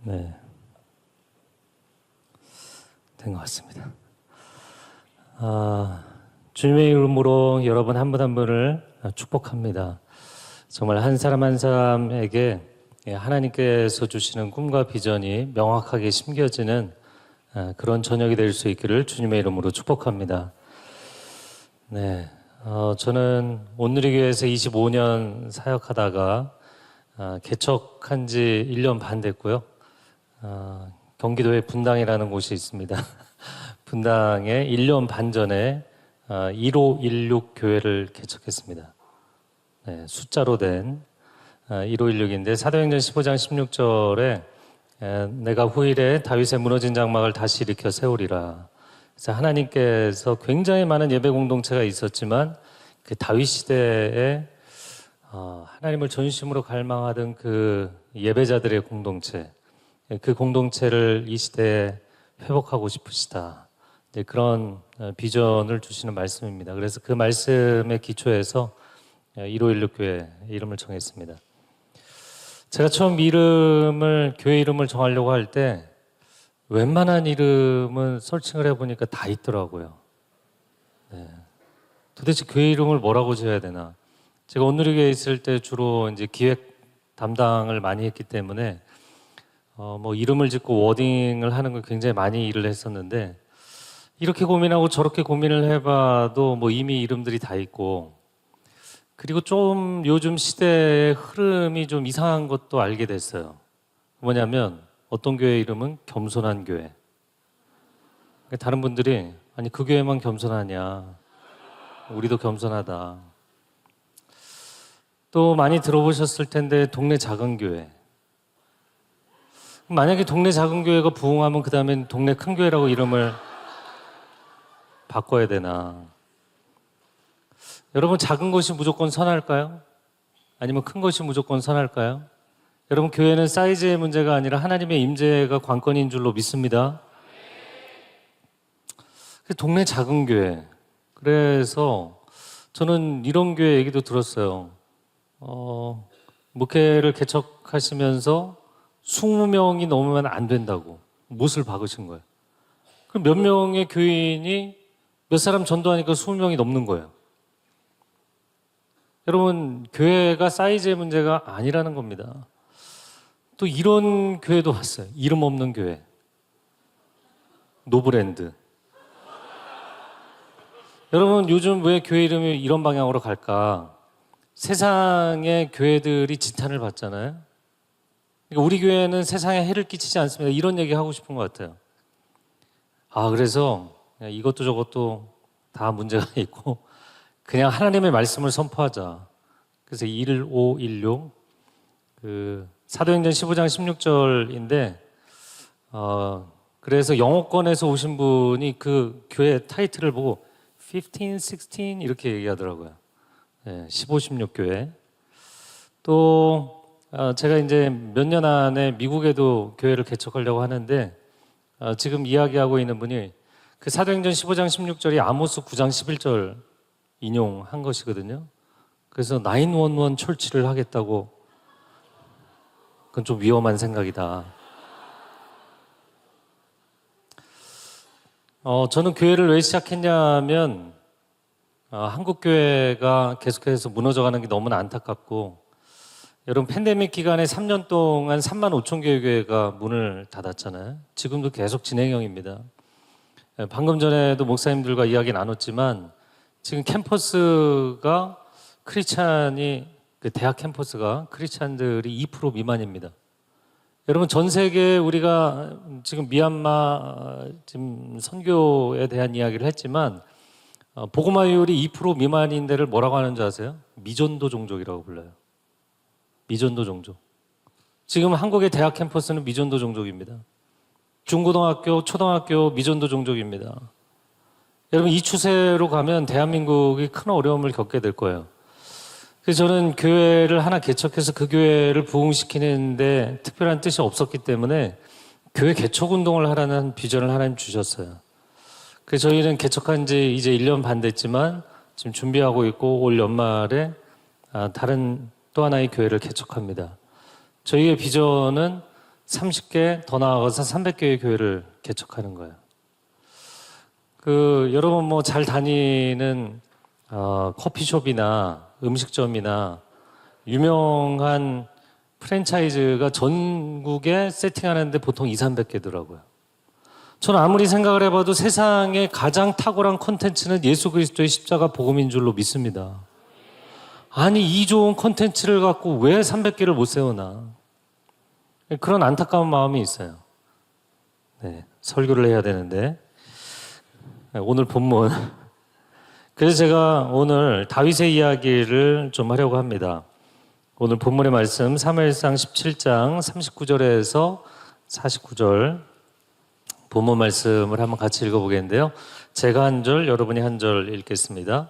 네, 된 것 같습니다. 주님의 이름으로 여러분 한 분 한 분을 축복합니다. 정말 한 사람 한 사람에게 하나님께서 주시는 꿈과 비전이 명확하게 심겨지는 그런 저녁이 될 수 있기를 주님의 이름으로 축복합니다. 네, 저는 온누리교회에서 25년 사역하다가 개척한 지 1년 반 됐고요. 경기도에 분당이라는 곳이 있습니다. 분당에 1년 반 전에 1516 교회를 개척했습니다. 네, 숫자로 된 1516인데 사도행전 15장 16절에 내가 후일에 다윗의 무너진 장막을 다시 일으켜 세우리라. 그래서 하나님께서 굉장히 많은 예배 공동체가 있었지만 그 다윗 시대에 하나님을 전심으로 갈망하던 그 예배자들의 공동체, 그 공동체를 이 시대에 회복하고 싶으시다. 그런 비전을 주시는 말씀입니다. 그래서 그 말씀의 기초에서 1516 교회 이름을 정했습니다. 제가 처음 교회 이름을 정하려고 할 때 웬만한 이름은 설칭을 해보니까 다 있더라고요. 네. 도대체 교회 이름을 뭐라고 지어야 되나? 제가 온누리교회에 있을 때 주로 이제 기획 담당을 많이 했기 때문에 뭐 이름을 짓고 워딩을 하는 걸 굉장히 많이 일을 했었는데 이렇게 고민하고 저렇게 고민을 해봐도 뭐 이미 이름들이 다 있고 그리고 좀 요즘 시대의 흐름이 좀 이상한 것도 알게 됐어요. 뭐냐면 어떤 교회 이름은 겸손한 교회. 다른 분들이 아니 그 교회만 겸손하냐. 우리도 겸손하다. 또 많이 들어보셨을 텐데 동네 작은 교회. 만약에 동네 작은 교회가 부흥하면 그 다음엔 동네 큰 교회라고 이름을 바꿔야 되나. 여러분 작은 것이 무조건 선할까요? 아니면 큰 것이 무조건 선할까요? 여러분 교회는 사이즈의 문제가 아니라 하나님의 임재가 관건인 줄로 믿습니다. 동네 작은 교회. 그래서 저는 이런 교회 얘기도 들었어요. 목회를 개척하시면서 20명이 넘으면 안 된다고 못을 박으신 거예요. 그럼 몇 명의 교인이 몇 사람 전도하니까 20명이 넘는 거예요. 여러분 교회가 사이즈의 문제가 아니라는 겁니다. 또 이런 교회도 왔어요. 이름 없는 교회. 노브랜드. 여러분 요즘 왜 교회 이름이 이런 방향으로 갈까? 세상의 교회들이 지탄을 받잖아요. 그러니까 우리 교회는 세상에 해를 끼치지 않습니다. 이런 얘기 하고 싶은 것 같아요. 그래서 이것도 저것도 다 문제가 있고 그냥 하나님의 말씀을 선포하자. 그래서 1516 사도행전 15장 16절인데 그래서 영어권에서 오신 분이 그 교회 타이틀을 보고 15, 16 이렇게 얘기하더라고요. 15, 16 교회. 또 제가 이제 몇 년 안에 미국에도 교회를 개척하려고 하는데 지금 이야기하고 있는 분이 그 사도행전 15장 16절이 아모스 9장 11절 인용한 것이거든요. 그래서 911 철치를 하겠다고. 그건 좀 위험한 생각이다. 저는 교회를 왜 시작했냐면 한국 교회가 계속해서 무너져가는 게 너무나 안타깝고 여러분 팬데믹 기간에 3년 동안 3만 5천 개의 교회가 문을 닫았잖아요. 지금도 계속 진행형입니다. 방금 전에도 목사님들과 이야기 나눴지만 지금 캠퍼스가 대학 캠퍼스가 크리스찬들이 2% 미만입니다. 여러분 전 세계에 우리가 지금 미얀마 지금 선교에 대한 이야기를 했지만 복음화율이 2% 미만인 데를 뭐라고 하는지 아세요? 미전도 종족이라고 불러요. 미전도 종족. 지금 한국의 대학 캠퍼스는 미전도 종족입니다. 중고등학교, 초등학교 미전도 종족입니다. 여러분 이 추세로 가면 대한민국이 큰 어려움을 겪게 될 거예요. 그래서 저는 교회를 하나 개척해서 그 교회를 부흥시키는데 특별한 뜻이 없었기 때문에 교회 개척 운동을 하라는 비전을 하나님 주셨어요. 그래서 저희는 개척한 지 이제 1년 반 됐지만 지금 준비하고 있고 올 연말에 다른 또 하나의 교회를 개척합니다. 저희의 비전은 30개 더 나아가서 300개의 교회를 개척하는 거예요. 여러분 뭐 잘 다니는 커피숍이나 음식점이나 유명한 프랜차이즈가 전국에 세팅하는데 보통 200~300개더라고요. 저는 아무리 생각을 해봐도 세상에 가장 탁월한 콘텐츠는 예수 그리스도의 십자가 복음인 줄로 믿습니다. 아니 이 좋은 콘텐츠를 갖고 왜 300개를 못 세우나, 그런 안타까운 마음이 있어요. 네, 설교를 해야 되는데 오늘 본문 그래서 제가 오늘 다윗의 이야기를 좀 하려고 합니다. 오늘 본문의 말씀 사무엘상 17장 39절에서 49절 본문 말씀을 한번 같이 읽어보겠는데요. 제가 한 절, 여러분이 한 절 읽겠습니다.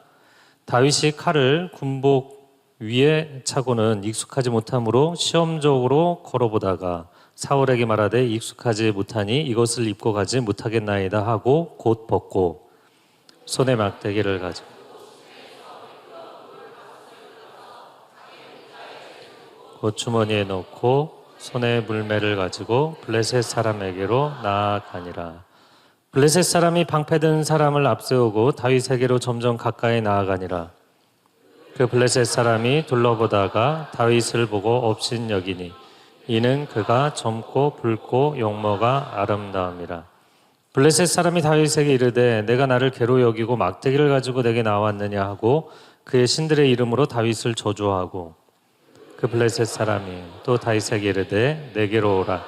다윗이 칼을 군복 위에 차고는 익숙하지 못하므로 시험적으로 걸어보다가 사울에게 말하되 익숙하지 못하니 이것을 입고 가지 못하겠나이다 하고 곧 벗고 손에 막대기를 가지고 곧 주머니에 넣고 손에 물매를 가지고 블레셋 사람에게로 나아가니라. 블레셋 사람이 방패든 사람을 앞세우고 다윗에게로 점점 가까이 나아가니라. 그 블레셋 사람이 둘러보다가 다윗을 보고 업신여기니 이는 그가 젊고 붉고 용모가 아름다움이라. 블레셋 사람이 다윗에게 이르되 내가 나를 괴로 여기고 막대기를 가지고 내게 나왔느냐 하고 그의 신들의 이름으로 다윗을 저주하고 그 블레셋 사람이 또 다윗에게 이르되 내게로 오라.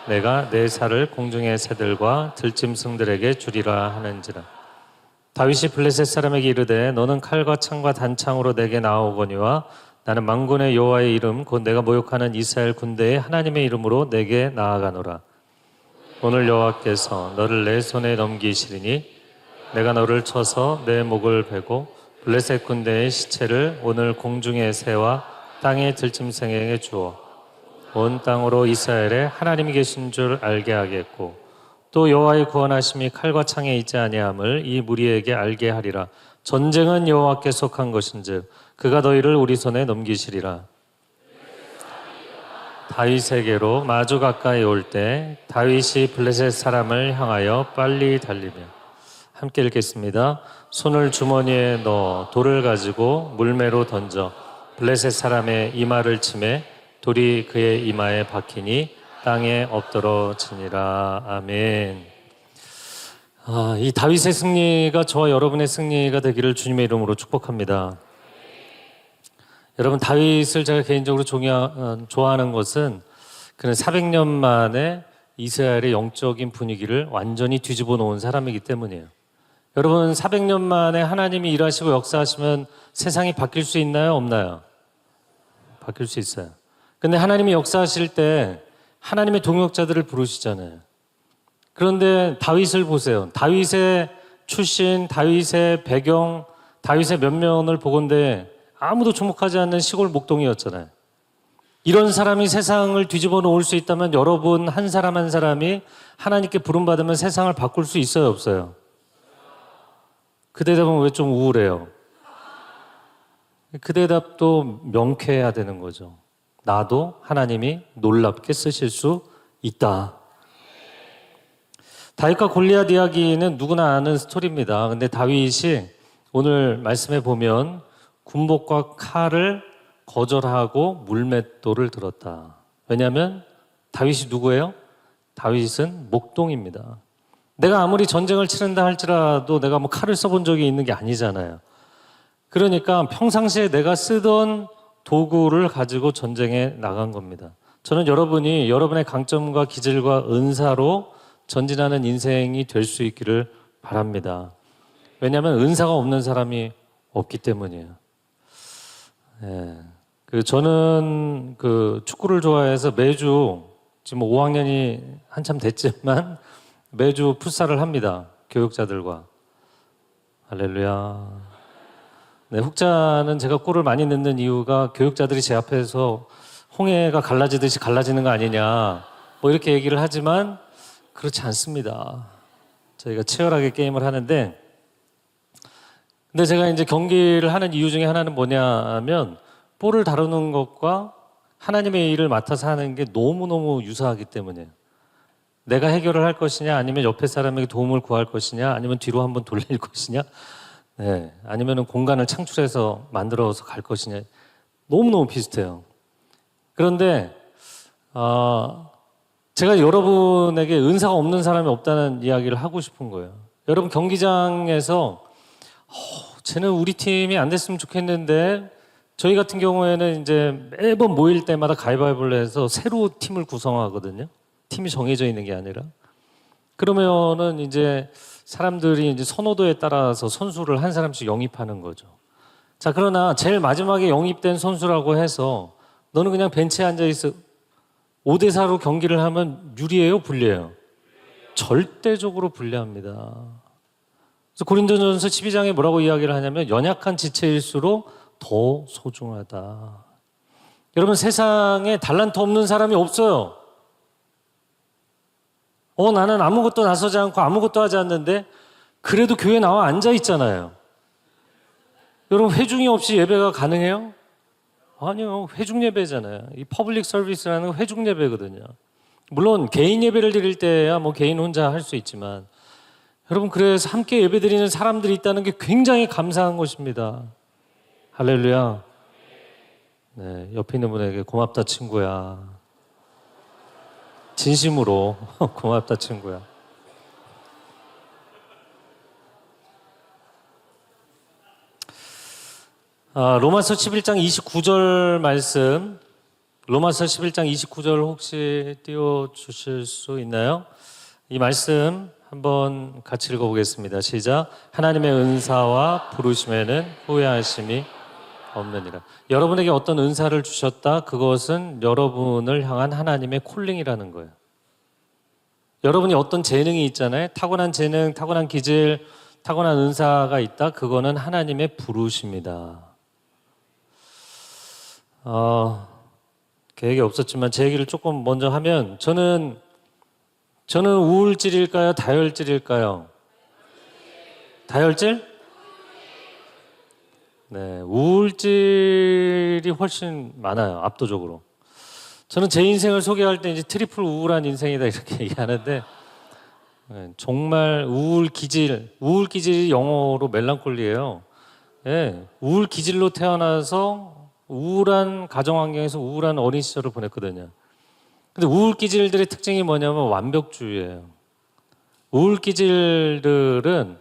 내가 내 살을 공중의 새들과 들짐승들에게 주리라 하는지라. 다윗이 블레셋 사람에게 이르되 너는 칼과 창과 단창으로 내게 나아오거니와 나는 만군의 여호와의 이름 곧 내가 모욕하는 이스라엘 군대의 하나님의 이름으로 내게 나아가노라. 오늘 여호와께서 너를 내 손에 넘기시리니 내가 너를 쳐서 내 목을 베고 블레셋 군대의 시체를 오늘 공중의 새와 땅의 들짐승에게 주어 온 땅으로 이스라엘에 하나님이 계신 줄 알게 하겠고 또 여호와의 구원하심이 칼과 창에 있지 아니함을 이 무리에게 알게 하리라. 전쟁은 여호와께 속한 것인즉 그가 너희를 우리 손에 넘기시리라. 다윗에게로 마주 가까이 올 때 다윗이 블레셋 사람을 향하여 빨리 달리며 함께 읽겠습니다. 손을 주머니에 넣어 돌을 가지고 물매로 던져 블레셋 사람의 이마를 치매 돌이 그의 이마에 박히니 땅에 엎드러지니라. 아멘. 이 다윗의 승리가 저와 여러분의 승리가 되기를 주님의 이름으로 축복합니다. 여러분, 다윗을 제가 개인적으로 좋아하는 것은 그는 400년 만에 이스라엘의 영적인 분위기를 완전히 뒤집어 놓은 사람이기 때문이에요. 여러분, 400년 만에 하나님이 일하시고 역사하시면 세상이 바뀔 수 있나요? 없나요? 바뀔 수 있어요. 근데 하나님이 역사하실 때 하나님의 동역자들을 부르시잖아요. 그런데 다윗을 보세요. 다윗의 출신, 다윗의 배경, 다윗의 면면을 보건대 아무도 주목하지 않는 시골 목동이었잖아요. 이런 사람이 세상을 뒤집어 놓을 수 있다면 여러분 한 사람 한 사람이 하나님께 부름받으면 세상을 바꿀 수 있어요, 없어요? 그 대답은 왜 좀 우울해요? 그 대답도 명쾌해야 되는 거죠. 나도 하나님이 놀랍게 쓰실 수 있다. 다윗과 골리앗 이야기는 누구나 아는 스토리입니다. 근데 다윗이 오늘 말씀에 보면 군복과 칼을 거절하고 물맷돌을 들었다. 왜냐하면 다윗이 누구예요? 다윗은 목동입니다. 내가 아무리 전쟁을 치른다 할지라도 내가 뭐 칼을 써본 적이 있는 게 아니잖아요. 그러니까 평상시에 내가 쓰던 도구를 가지고 전쟁에 나간 겁니다. 저는 여러분이 여러분의 강점과 기질과 은사로 전진하는 인생이 될 수 있기를 바랍니다. 왜냐하면 은사가 없는 사람이 없기 때문이에요. 저는 축구를 좋아해서 매주 지금 5학년이 한참 됐지만 매주 풋살을 합니다. 교육자들과. 할렐루야. 네, 훅자는 제가 골을 많이 넣는 이유가 교육자들이 제 앞에서 홍해가 갈라지듯이 갈라지는 거 아니냐 뭐 이렇게 얘기를 하지만 그렇지 않습니다. 저희가 치열하게 게임을 하는데 근데 제가 이제 경기를 하는 이유 중에 하나는 뭐냐 하면 볼을 다루는 것과 하나님의 일을 맡아서 하는 게 너무너무 유사하기 때문이에요. 내가 해결을 할 것이냐, 아니면 옆에 사람에게 도움을 구할 것이냐, 아니면 뒤로 한번 돌릴 것이냐, 네, 아니면 공간을 창출해서 만들어서 갈 것이냐. 너무너무 비슷해요. 그런데 제가 여러분에게 은사가 없는 사람이 없다는 이야기를 하고 싶은 거예요. 여러분 경기장에서 쟤는 우리 팀이 안 됐으면 좋겠는데, 저희 같은 경우에는 이제 매번 모일 때마다 가위바위보를 해서 새로 팀을 구성하거든요. 팀이 정해져 있는 게 아니라. 그러면은 이제 사람들이 이제 선호도에 따라서 선수를 한 사람씩 영입하는 거죠. 자, 그러나 제일 마지막에 영입된 선수라고 해서 너는 그냥 벤치에 앉아 있어 5대 4로 경기를 하면 유리해요, 불리해요? 절대적으로 불리합니다. 그래서 고린도전서 12장에 뭐라고 이야기를 하냐면 연약한 지체일수록 더 소중하다. 여러분 세상에 달란트 없는 사람이 없어요. 나는 아무것도 나서지 않고 아무것도 하지 않는데 그래도 교회 나와 앉아 있잖아요. 여러분 회중이 없이 예배가 가능해요? 아니요. 회중 예배잖아요. 이 퍼블릭 서비스라는 건 회중 예배거든요. 물론 개인 예배를 드릴 때야 뭐 개인 혼자 할 수 있지만 여러분 그래서 함께 예배 드리는 사람들이 있다는 게 굉장히 감사한 것입니다. 할렐루야. 네, 옆에 있는 분에게 고맙다 친구야. 진심으로 고맙다 친구야. 로마서 11장 29절 말씀, 로마서 11장 29절 혹시 띄워주실 수 있나요? 이 말씀 한번 같이 읽어보겠습니다. 시작. 하나님의 은사와 부르심에는 후회하심이 없느니라. 여러분에게 어떤 은사를 주셨다, 그것은 여러분을 향한 하나님의 콜링이라는 거예요. 여러분이 어떤 재능이 있잖아요. 타고난 재능, 타고난 기질, 타고난 은사가 있다. 그거는 하나님의 부르심이다. 계획이 없었지만 제 얘기를 조금 먼저 하면 저는 우울질일까요? 다혈질일까요? 다혈질? 네, 우울질이 훨씬 많아요. 압도적으로. 저는 제 인생을 소개할 때 이제 트리플 우울한 인생이다 이렇게 얘기하는데 네, 정말 우울기질이 영어로 멜랑콜리예요. 네, 우울기질로 태어나서 우울한 가정환경에서 우울한 어린 시절을 보냈거든요. 근데 우울기질들의 특징이 뭐냐면 완벽주의예요. 우울기질들은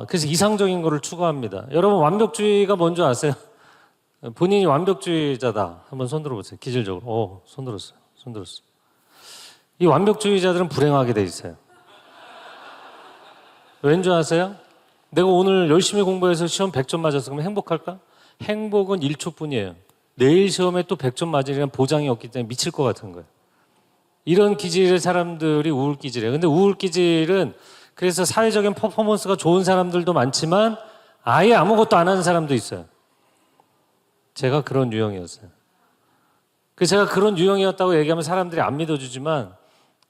그래서 이상적인 거를 추구합니다. 여러분 완벽주의가 뭔지 아세요? 본인이 완벽주의자다. 한번 손 들어보세요. 기질적으로. 손 들었어요. 이 완벽주의자들은 불행하게 돼 있어요. 왠지 아세요? 내가 오늘 열심히 공부해서 시험 100점 맞았어. 그러면 행복할까? 행복은 1초뿐이에요. 내일 시험에 또 100점 맞으려면 보장이 없기 때문에 미칠 것 같은 거예요. 이런 기질의 사람들이 우울기질이에요. 근데 우울기질은 그래서 사회적인 퍼포먼스가 좋은 사람들도 많지만 아예 아무것도 안 하는 사람도 있어요. 제가 그런 유형이었어요. 그래서 제가 그런 유형이었다고 얘기하면 사람들이 안 믿어주지만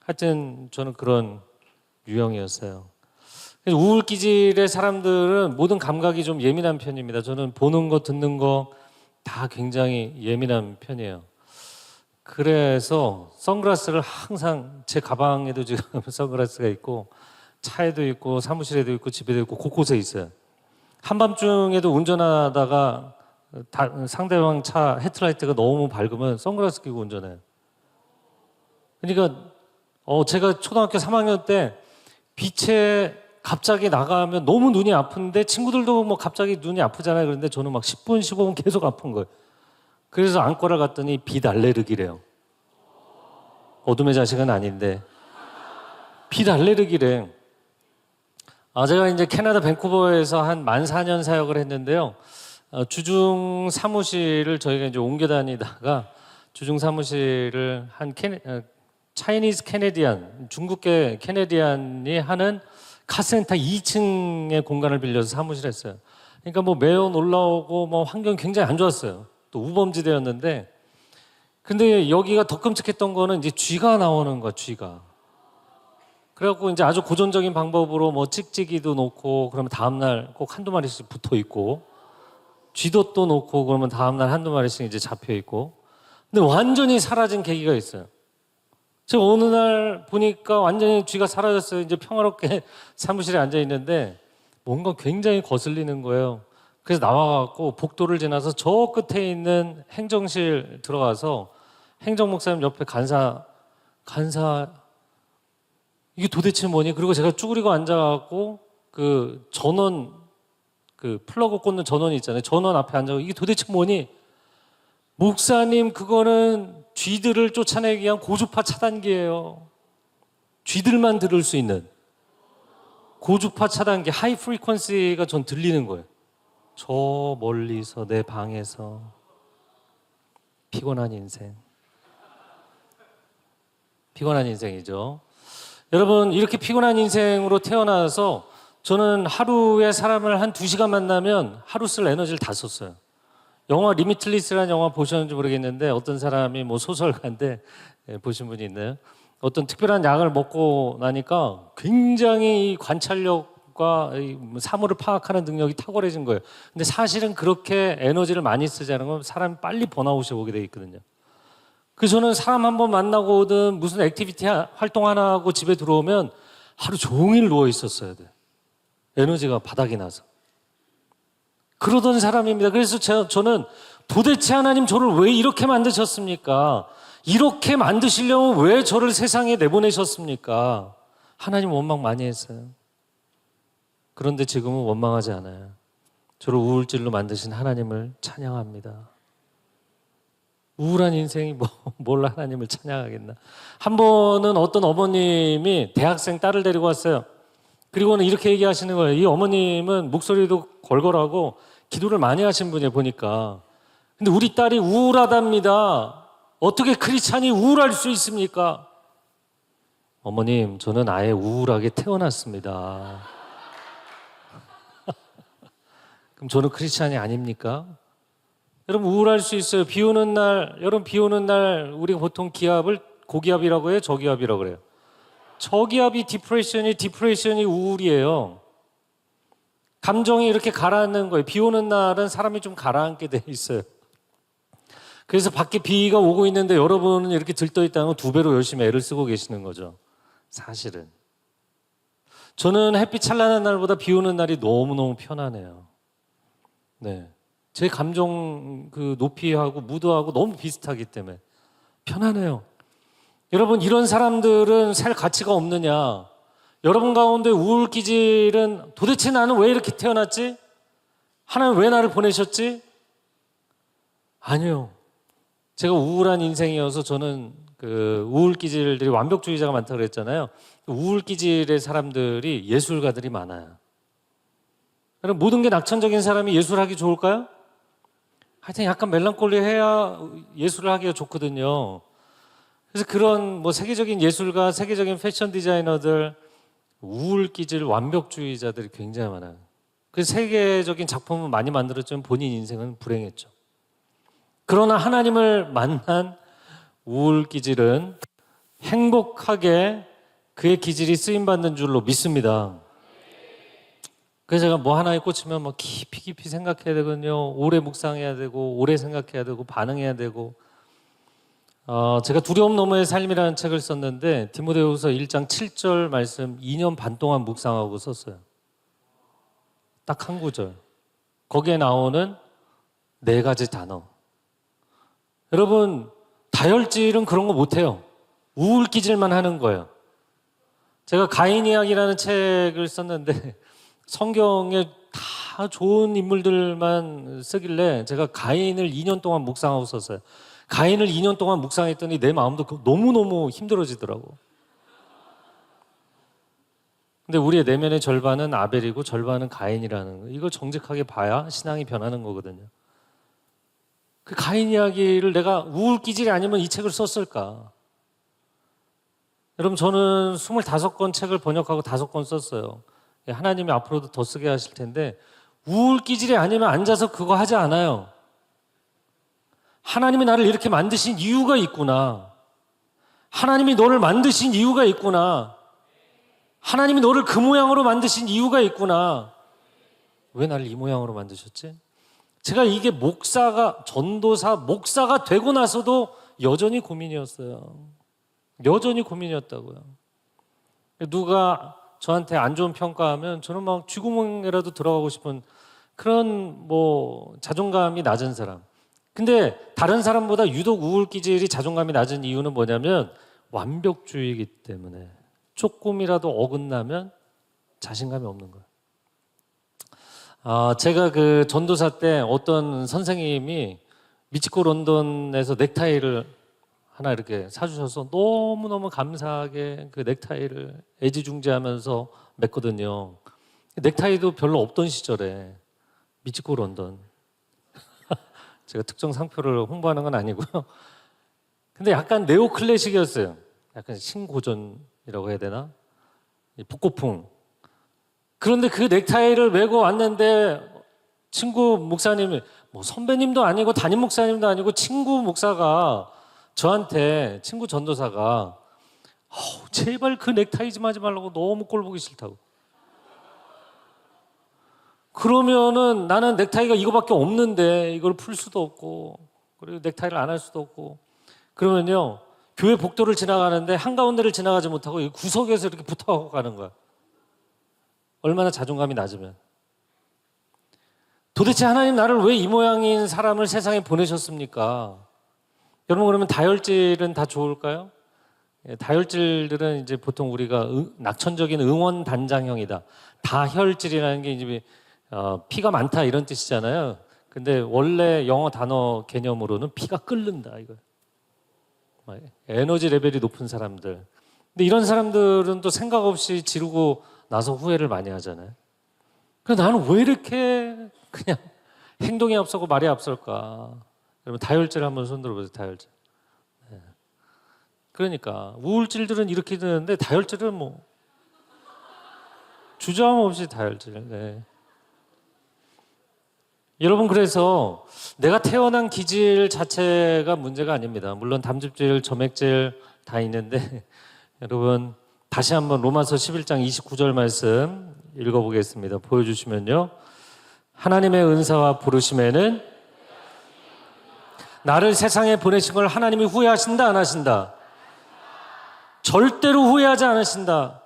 하여튼 저는 그런 유형이었어요. 우울기질의 사람들은 모든 감각이 좀 예민한 편입니다. 저는 보는 거, 듣는 거 다 굉장히 예민한 편이에요. 그래서 선글라스를 항상 제 가방에도 지금 선글라스가 있고 차에도 있고 사무실에도 있고 집에도 있고 곳곳에 있어요. 한밤중에도 운전하다가 상대방 차 헤드라이트가 너무 밝으면 선글라스 끼고 운전해요. 그러니까 제가 초등학교 3학년 때 빛에 갑자기 나가면 너무 눈이 아픈데 친구들도 뭐 갑자기 눈이 아프잖아요. 그런데 저는 막 10분, 15분 계속 아픈 거예요. 그래서 안과를 갔더니 빛 알레르기래요. 어둠의 자식은 아닌데 빛 알레르기래. 제가 이제 캐나다 밴쿠버에서 한 만 4년 사역을 했는데요. 주중 사무실을 저희가 이제 옮겨 다니다가 주중 사무실을 한 차이니즈 캐네디안, 중국계 캐네디안이 하는 카센터 2층의 공간을 빌려서 사무실 했어요. 그러니까 뭐 매연 올라오고 뭐 환경이 굉장히 안 좋았어요. 또 우범지대였는데 근데 여기가 더 끔찍했던 거는 이제 쥐가 나오는 거야, 쥐가. 그래갖고 이제 아주 고전적인 방법으로 뭐 찍찍이도 놓고 그러면 다음날 꼭 한두 마리씩 붙어 있고 쥐도 또 놓고 그러면 다음날 한두 마리씩 이제 잡혀 있고 근데 완전히 사라진 계기가 있어요. 제가 어느 날 보니까 완전히 쥐가 사라졌어요. 이제 평화롭게 사무실에 앉아 있는데 뭔가 굉장히 거슬리는 거예요. 그래서 나와갖고 복도를 지나서 저 끝에 있는 행정실 들어가서 행정목사님 옆에 간사 이게 도대체 뭐니? 그리고 제가 쭈그리고 앉아갖고 그 전원 그 플러그 꽂는 전원이 있잖아요. 전원 앞에 앉아서 이게 도대체 뭐니? 목사님 그거는 쥐들을 쫓아내기 위한 고주파 차단기예요. 쥐들만 들을 수 있는 고주파 차단기 하이 프리퀀시가 전 들리는 거예요. 저 멀리서 내 방에서 피곤한 인생이죠. 여러분 이렇게 피곤한 인생으로 태어나서 저는 하루에 사람을 한 2시간 만나면 하루 쓸 에너지를 다 썼어요. 영화 리미틀리스라는 영화 보셨는지 모르겠는데 어떤 사람이 뭐 소설가인데 보신 분이 있나요? 어떤 특별한 약을 먹고 나니까 굉장히 관찰력과 사물을 파악하는 능력이 탁월해진 거예요. 근데 사실은 그렇게 에너지를 많이 쓰지 않은 건 사람이 빨리 번아웃이 오게 돼 있거든요. 그래서 저는 사람 한 번 만나고 오든 무슨 액티비티 활동 하나 하고 집에 들어오면 하루 종일 누워 있었어야 돼요. 에너지가 바닥이 나서. 그러던 사람입니다. 그래서 저는 도대체 하나님 저를 왜 이렇게 만드셨습니까? 이렇게 만드시려면 왜 저를 세상에 내보내셨습니까? 하나님 원망 많이 했어요. 그런데 지금은 원망하지 않아요. 저를 우울질로 만드신 하나님을 찬양합니다. 우울한 인생이 뭘 하나님을 찬양하겠나. 한 번은 어떤 어머님이 대학생 딸을 데리고 왔어요. 그리고는 이렇게 얘기하시는 거예요. 이 어머님은 목소리도 걸걸하고 기도를 많이 하신 분이에요, 보니까. 근데 우리 딸이 우울하답니다. 어떻게 크리스찬이 우울할 수 있습니까? 어머님, 저는 아예 우울하게 태어났습니다. 그럼 저는 크리스찬이 아닙니까? 여러분 우울할 수 있어요. 비 오는 날, 여러분 비 오는 날 우리가 보통 기압을 고기압이라고 해요? 저기압이라고 그래요? 저기압이 디프레션이 우울이에요. 감정이 이렇게 가라앉는 거예요. 비 오는 날은 사람이 좀 가라앉게 돼 있어요. 그래서 밖에 비가 오고 있는데 여러분은 이렇게 들떠 있다는 건 2배로 열심히 애를 쓰고 계시는 거죠. 사실은. 저는 햇빛 찬란한 날보다 비 오는 날이 너무너무 편안해요. 네. 제 감정 그 높이하고 무드하고 너무 비슷하기 때문에 편안해요. 여러분 이런 사람들은 살 가치가 없느냐? 여러분 가운데 우울기질은 도대체 나는 왜 이렇게 태어났지? 하나님 왜 나를 보내셨지? 아니요. 제가 우울한 인생이어서 저는 그 우울기질들이 완벽주의자가 많다고 그랬잖아요. 우울기질의 사람들이 예술가들이 많아요. 여러분 모든 게 낙천적인 사람이 예술하기 좋을까요? 하여튼 약간 멜랑콜리해야 예술을 하기가 좋거든요. 그래서 그런 뭐 세계적인 예술가, 세계적인 패션 디자이너들, 우울기질 완벽주의자들이 굉장히 많아요. 그래서 세계적인 작품을 많이 만들었지만 본인 인생은 불행했죠. 그러나 하나님을 만난 우울기질은 행복하게 그의 기질이 쓰임받는 줄로 믿습니다. 그래서 제가 뭐 하나에 꽂히면 막 깊이 생각해야 되거든요. 오래 묵상해야 되고, 오래 생각해야 되고, 반응해야 되고. 제가 두려움 너머의 삶이라는 책을 썼는데 디모데후서 1장 7절 말씀 2년 반 동안 묵상하고 썼어요. 딱 한 구절. 거기에 나오는 4가지 단어. 여러분 다혈질은 그런 거 못해요. 우울기질만 하는 거예요. 제가 가인 이야기라는 책을 썼는데 성경에 다 좋은 인물들만 쓰길래 제가 가인을 2년 동안 묵상하고 썼어요. 가인을 2년 동안 묵상했더니 내 마음도 너무너무 힘들어지더라고. 근데 우리의 내면의 절반은 아벨이고 절반은 가인이라는 거. 이걸 정직하게 봐야 신앙이 변하는 거거든요. 그 가인 이야기를 내가 우울기질이 아니면 이 책을 썼을까? 여러분 저는 25권 책을 번역하고 5권 썼어요. 하나님이 앞으로도 더 쓰게 하실 텐데 우울기질이 아니면 앉아서 그거 하지 않아요. 하나님이 나를 이렇게 만드신 이유가 있구나. 하나님이 너를 만드신 이유가 있구나. 하나님이 너를 그 모양으로 만드신 이유가 있구나. 왜 나를 이 모양으로 만드셨지? 제가 이게 전도사, 목사가 되고 나서도 여전히 고민이었어요. 여전히 고민이었다고요. 누가 저한테 안 좋은 평가하면 저는 막 쥐구멍이라도 들어가고 싶은 그런 뭐 자존감이 낮은 사람. 근데 다른 사람보다 유독 우울 기질이 자존감이 낮은 이유는 뭐냐면 완벽주의이기 때문에 조금이라도 어긋나면 자신감이 없는 거예요. 제가 그 전도사 때 어떤 선생님이 미치코 런던에서 넥타이를 하나 이렇게 사주셔서 너무너무 감사하게 그 넥타이를 애지중지하면서 맸거든요. 넥타이도 별로 없던 시절에 미치코 런던. 제가 특정 상표를 홍보하는 건 아니고요. 근데 약간 네오클래식이었어요. 약간 신고전이라고 해야 되나? 북고풍. 그런데 그 넥타이를 메고 왔는데 친구 목사님이 뭐 선배님도 아니고 담임 목사님도 아니고 친구 목사가 저한테 친구 전도사가 제발 그 넥타이 좀 하지 말라고 너무 꼴 보기 싫다고. 그러면은 나는 넥타이가 이거밖에 없는데 이걸 풀 수도 없고 그리고 넥타이를 안 할 수도 없고 그러면요 교회 복도를 지나가는데 한가운데를 지나가지 못하고 이 구석에서 이렇게 붙어가고 가는 거야. 얼마나 자존감이 낮으면. 도대체 하나님 나를 왜 이 모양인 사람을 세상에 보내셨습니까? 여러분 그러면 다혈질은 다 좋을까요? 다혈질들은 이제 보통 우리가 낙천적인 응원 단장형이다. 다혈질이라는 게 이제 피가 많다 이런 뜻이잖아요. 근데 원래 영어 단어 개념으로는 피가 끓는다 이거. 에너지 레벨이 높은 사람들. 근데 이런 사람들은 또 생각 없이 지르고 나서 후회를 많이 하잖아요. 그래서 나는 왜 이렇게 그냥 행동이 앞서고 말이 앞설까? 여러분 다혈질 한번 손들어 보세요. 다혈질. 네. 그러니까 우울질들은 이렇게 되는데 다혈질은 뭐 주저함 없이 다혈질. 네. 여러분 그래서 내가 태어난 기질 자체가 문제가 아닙니다. 물론 담즙질, 점액질 다 있는데 여러분 다시 한번 로마서 11장 29절 말씀 읽어보겠습니다. 보여주시면요. 하나님의 은사와 부르심에는 나를 세상에 보내신 걸 하나님이 후회하신다 안 하신다? 절대로 후회하지 않으신다.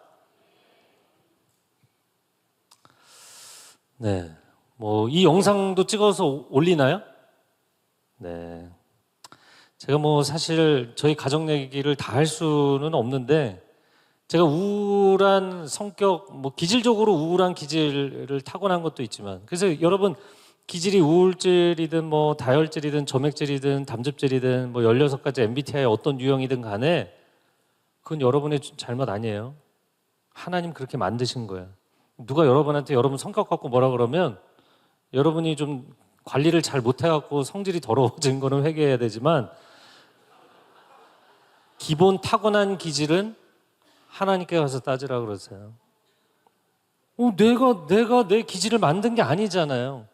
네, 뭐 이 영상도 찍어서 올리나요? 네, 제가 뭐 사실 저희 가정 얘기를 다 할 수는 없는데 제가 우울한 성격, 뭐 기질적으로 우울한 기질을 타고난 것도 있지만 그래서 여러분 기질이 우울질이든 뭐 다혈질이든 점액질이든 담즙질이든 뭐 16가지 MBTI 어떤 유형이든 간에 그건 여러분의 잘못 아니에요. 하나님 그렇게 만드신 거예요. 누가 여러분한테 여러분 성격 갖고 뭐라 그러면 여러분이 좀 관리를 잘 못해갖고 성질이 더러워진 거는 회개해야 되지만 기본 타고난 기질은 하나님께 가서 따지라 그러세요. 내가 내 기질을 만든 게 아니잖아요.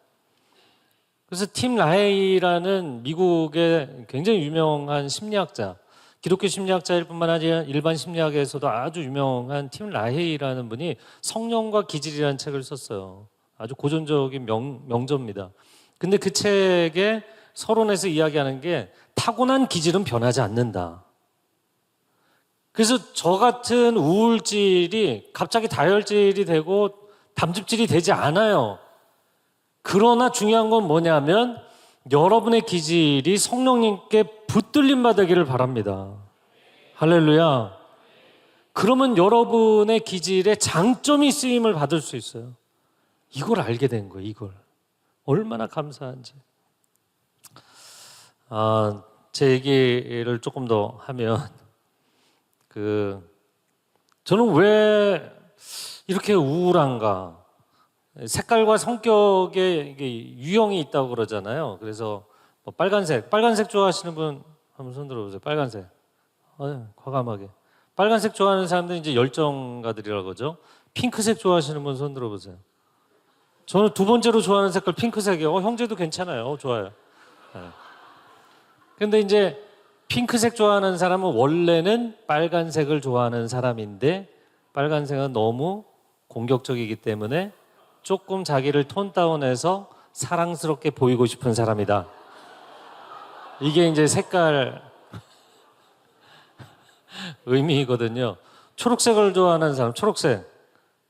그래서 팀 라헤이라는 미국의 굉장히 유명한 심리학자, 기독교 심리학자일 뿐만 아니라 일반 심리학에서도 아주 유명한 팀 라헤이라는 분이 성령과 기질이라는 책을 썼어요. 아주 고전적인 명저입니다. 근데 그 책에 서론에서 이야기하는 게 타고난 기질은 변하지 않는다. 그래서 저 같은 우울질이 갑자기 다혈질이 되고 담즙질이 되지 않아요. 그러나 중요한 건 뭐냐면 여러분의 기질이 성령님께 붙들림 받으기를 바랍니다. 할렐루야. 그러면 여러분의 기질에 장점이 쓰임을 받을 수 있어요. 이걸 알게 된 거예요. 이걸. 얼마나 감사한지. 제 얘기를 조금 더 하면 저는 왜 이렇게 우울한가? 색깔과 성격에 이게 유형이 있다고 그러잖아요. 그래서 뭐 빨간색 좋아하시는 분 한번 손 들어보세요. 빨간색. 과감하게. 빨간색 좋아하는 사람들은 이제 열정가들이라고 그러죠. 핑크색 좋아하시는 분 손 들어보세요. 저는 두 번째로 좋아하는 색깔 핑크색이에요. 형제도 괜찮아요. 좋아요. 네. 근데 이제 핑크색 좋아하는 사람은 원래는 빨간색을 좋아하는 사람인데 빨간색은 너무 공격적이기 때문에 조금 자기를 톤 다운해서 사랑스럽게 보이고 싶은 사람이다. 이게 이제 색깔 의미거든요. 초록색을 좋아하는 사람, 초록색.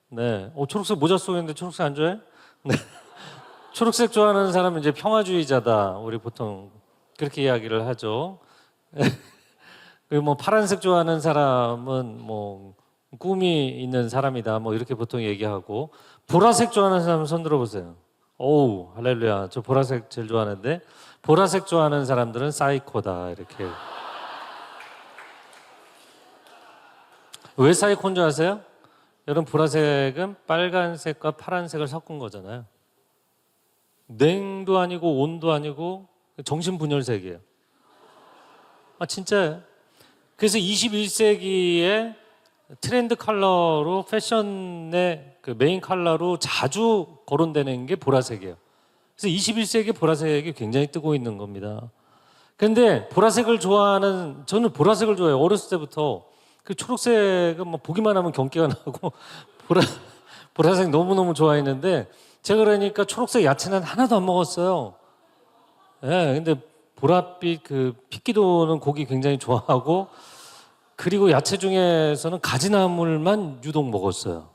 네. 초록색 모자 쓰고 있는데 초록색 안 좋아해? 네. 초록색 좋아하는 사람은 이제 평화주의자다. 우리 보통 그렇게 이야기를 하죠. 그리고 뭐 파란색 좋아하는 사람은 뭐 꿈이 있는 사람이다. 뭐 이렇게 보통 얘기하고, 보라색 좋아하는 사람 손 들어보세요. 오우, 할렐루야. 저 보라색 제일 좋아하는데, 보라색 좋아하는 사람들은 사이코다. 이렇게. 왜 사이코인 줄 아세요? 여러분, 보라색은 빨간색과 파란색을 섞은 거잖아요. 냉도 아니고 온도 아니고 정신분열색이에요. 아, 진짜예요. 그래서 21세기에 트렌드 컬러로, 패션의 그 메인 컬러로 자주 거론되는 게 보라색이에요. 그래서 21세기 보라색이 굉장히 뜨고 있는 겁니다. 그런데 보라색을 좋아하는, 저는 보라색을 좋아해요. 어렸을 때부터. 그 초록색은 뭐 보기만 하면 경계가 나고 보라색 너무너무 좋아했는데, 제가 그러니까 초록색 야채는 하나도 안 먹었어요. 예, 근데 보랏빛 그 핏기도는 고기 굉장히 좋아하고, 그리고 야채 중에서는 가지나물만 유독 먹었어요.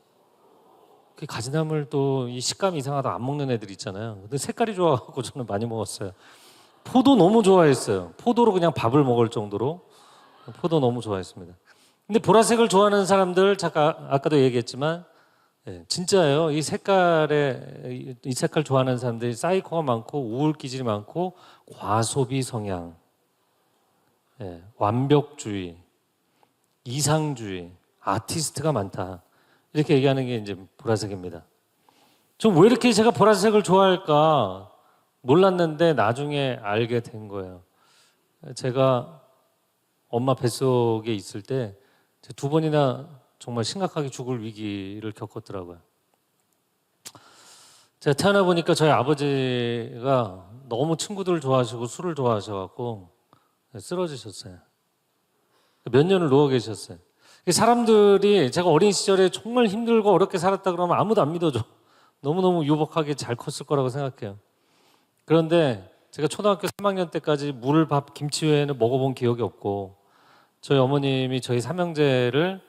그 가지나물 또 이 식감이 이상하다 안 먹는 애들 있잖아요. 근데 색깔이 좋아갖고 저는 많이 먹었어요. 포도 너무 좋아했어요. 포도로 그냥 밥을 먹을 정도로 포도 너무 좋아했습니다. 근데 보라색을 좋아하는 사람들, 잠깐 아까도 얘기했지만, 예, 진짜예요. 이 색깔 좋아하는 사람들이 사이코가 많고, 우울 기질이 많고, 과소비 성향, 예, 완벽주의, 이상주의, 아티스트가 많다. 이렇게 얘기하는 게 이제 보라색입니다. 좀 왜 이렇게 제가 보라색을 좋아할까 몰랐는데 나중에 알게 된 거예요. 제가 엄마 뱃속에 있을 때 두 번이나 정말 심각하게 죽을 위기를 겪었더라고요. 제가 태어나 보니까 저희 아버지가 너무 친구들을 좋아하시고 술을 좋아하셔갖고 쓰러지셨어요. 몇 년을 누워 계셨어요. 사람들이 제가 어린 시절에 정말 힘들고 어렵게 살았다 그러면 아무도 안 믿어줘. 너무너무 유복하게 잘 컸을 거라고 생각해요. 그런데 제가 초등학교 3학년 때까지 물, 밥, 김치 외에는 먹어본 기억이 없고, 저희 어머님이 저희 삼형제를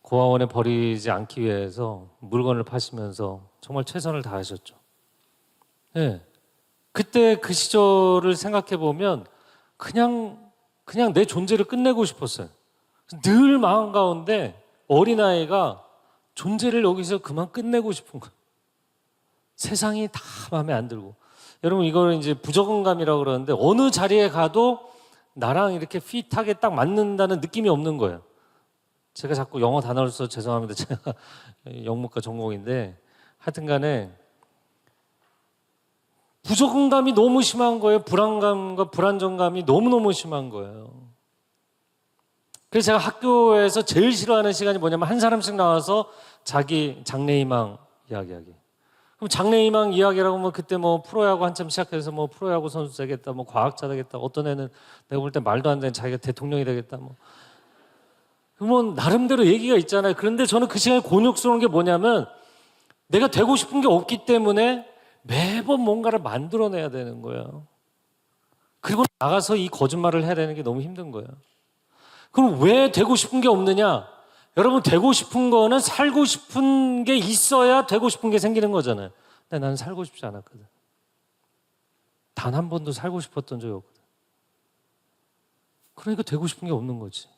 고아원에 버리지 않기 위해서 물건을 파시면서 정말 최선을 다하셨죠. 네. 그때 그 시절을 생각해 보면 그냥 내 존재를 끝내고 싶었어요. 늘 마음 가운데 어린아이가 존재를 여기서 그만 끝내고 싶은 거예요. 세상이 다 마음에 안 들고. 여러분, 이걸 이제 부적응감이라고 그러는데, 어느 자리에 가도 나랑 이렇게 핏하게 딱 맞는다는 느낌이 없는 거예요. 제가 자꾸 영어 단어를 써서 죄송합니다. 제가 영문과 전공인데, 하여튼 간에 부적응감이 너무 심한 거예요. 불안감과 불안정감이 너무너무 심한 거예요. 그래서 제가 학교에서 제일 싫어하는 시간이 뭐냐면, 한 사람씩 나와서 자기 장래희망 이야기하기. 그럼 장래희망 이야기라고 하면 그때 뭐 프로야구 한참 시작해서 뭐 프로야구 선수 되겠다, 뭐 과학자 되겠다, 어떤 애는 내가 볼 때 말도 안 되는 자기가 대통령이 되겠다, 뭐. 그러면 나름대로 얘기가 있잖아요. 그런데 저는 그 시간에 곤욕스러운 게 뭐냐면, 내가 되고 싶은 게 없기 때문에 매번 뭔가를 만들어내야 되는 거예요. 그리고 나가서 이 거짓말을 해야 되는 게 너무 힘든 거예요. 그럼 왜 되고 싶은 게 없느냐? 여러분, 되고 싶은 거는 살고 싶은 게 있어야 되고 싶은 게 생기는 거잖아요. 근데 나는 살고 싶지 않았거든. 단 한 번도 살고 싶었던 적이 없거든. 그러니까 되고 싶은 게 없는 거지.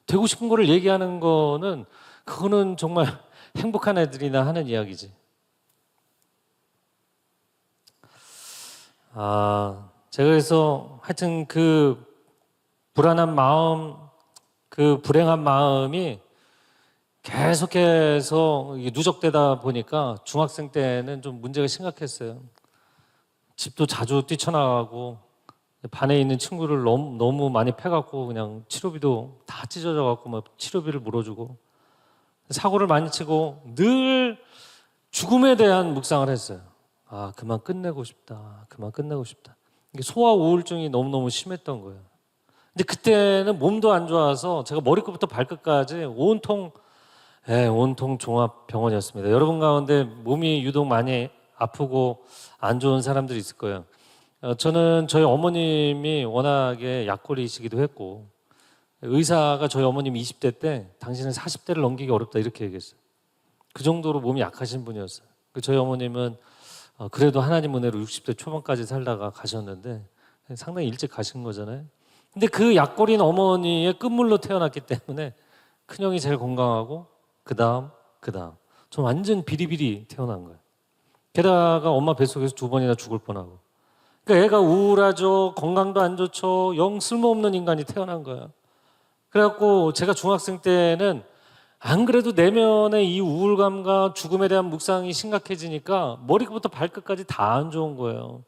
되고 싶은 거를 얘기하는 거는, 그거는 정말 행복한 애들이나 하는 이야기지. 제가 그래서 하여튼 그 불안한 마음, 그 불행한 마음이 계속해서 누적되다 보니까 중학생 때는 좀 문제가 심각했어요. 집도 자주 뛰쳐나가고, 반에 있는 친구를 너무 많이 패갖고 그냥 치료비도 다 찢어져갖고 막 치료비를 물어주고, 사고를 많이 치고 늘 죽음에 대한 묵상을 했어요. 그만 끝내고 싶다. 그만 끝내고 싶다. 이게 소아 우울증이 너무너무 심했던 거예요. 근데 그때는 몸도 안 좋아서 제가 머리끝부터 발끝까지 온통 종합병원이었습니다. 여러분 가운데 몸이 유독 많이 아프고 안 좋은 사람들이 있을 거예요. 저는 저희 어머님이 워낙에 약골이시기도 했고, 의사가 저희 어머님 20대 때 당신은 40대를 넘기기 어렵다 이렇게 얘기했어요. 그 정도로 몸이 약하신 분이었어요. 저희 어머님은 그래도 하나님 은혜로 60대 초반까지 살다가 가셨는데 상당히 일찍 가신 거잖아요. 근데 그 약골인 어머니의 끝물로 태어났기 때문에 큰형이 제일 건강하고 그 다음 전 완전 비리비리 태어난 거예요. 게다가 엄마 뱃속에서 2번이나 죽을 뻔하고, 그러니까 애가 우울하죠, 건강도 안 좋죠, 영 쓸모없는 인간이 태어난 거예요. 그래갖고 제가 중학생 때는 안 그래도 내면의 이 우울감과 죽음에 대한 묵상이 심각해지니까 머리부터 발끝까지 다 안 좋은 거예요.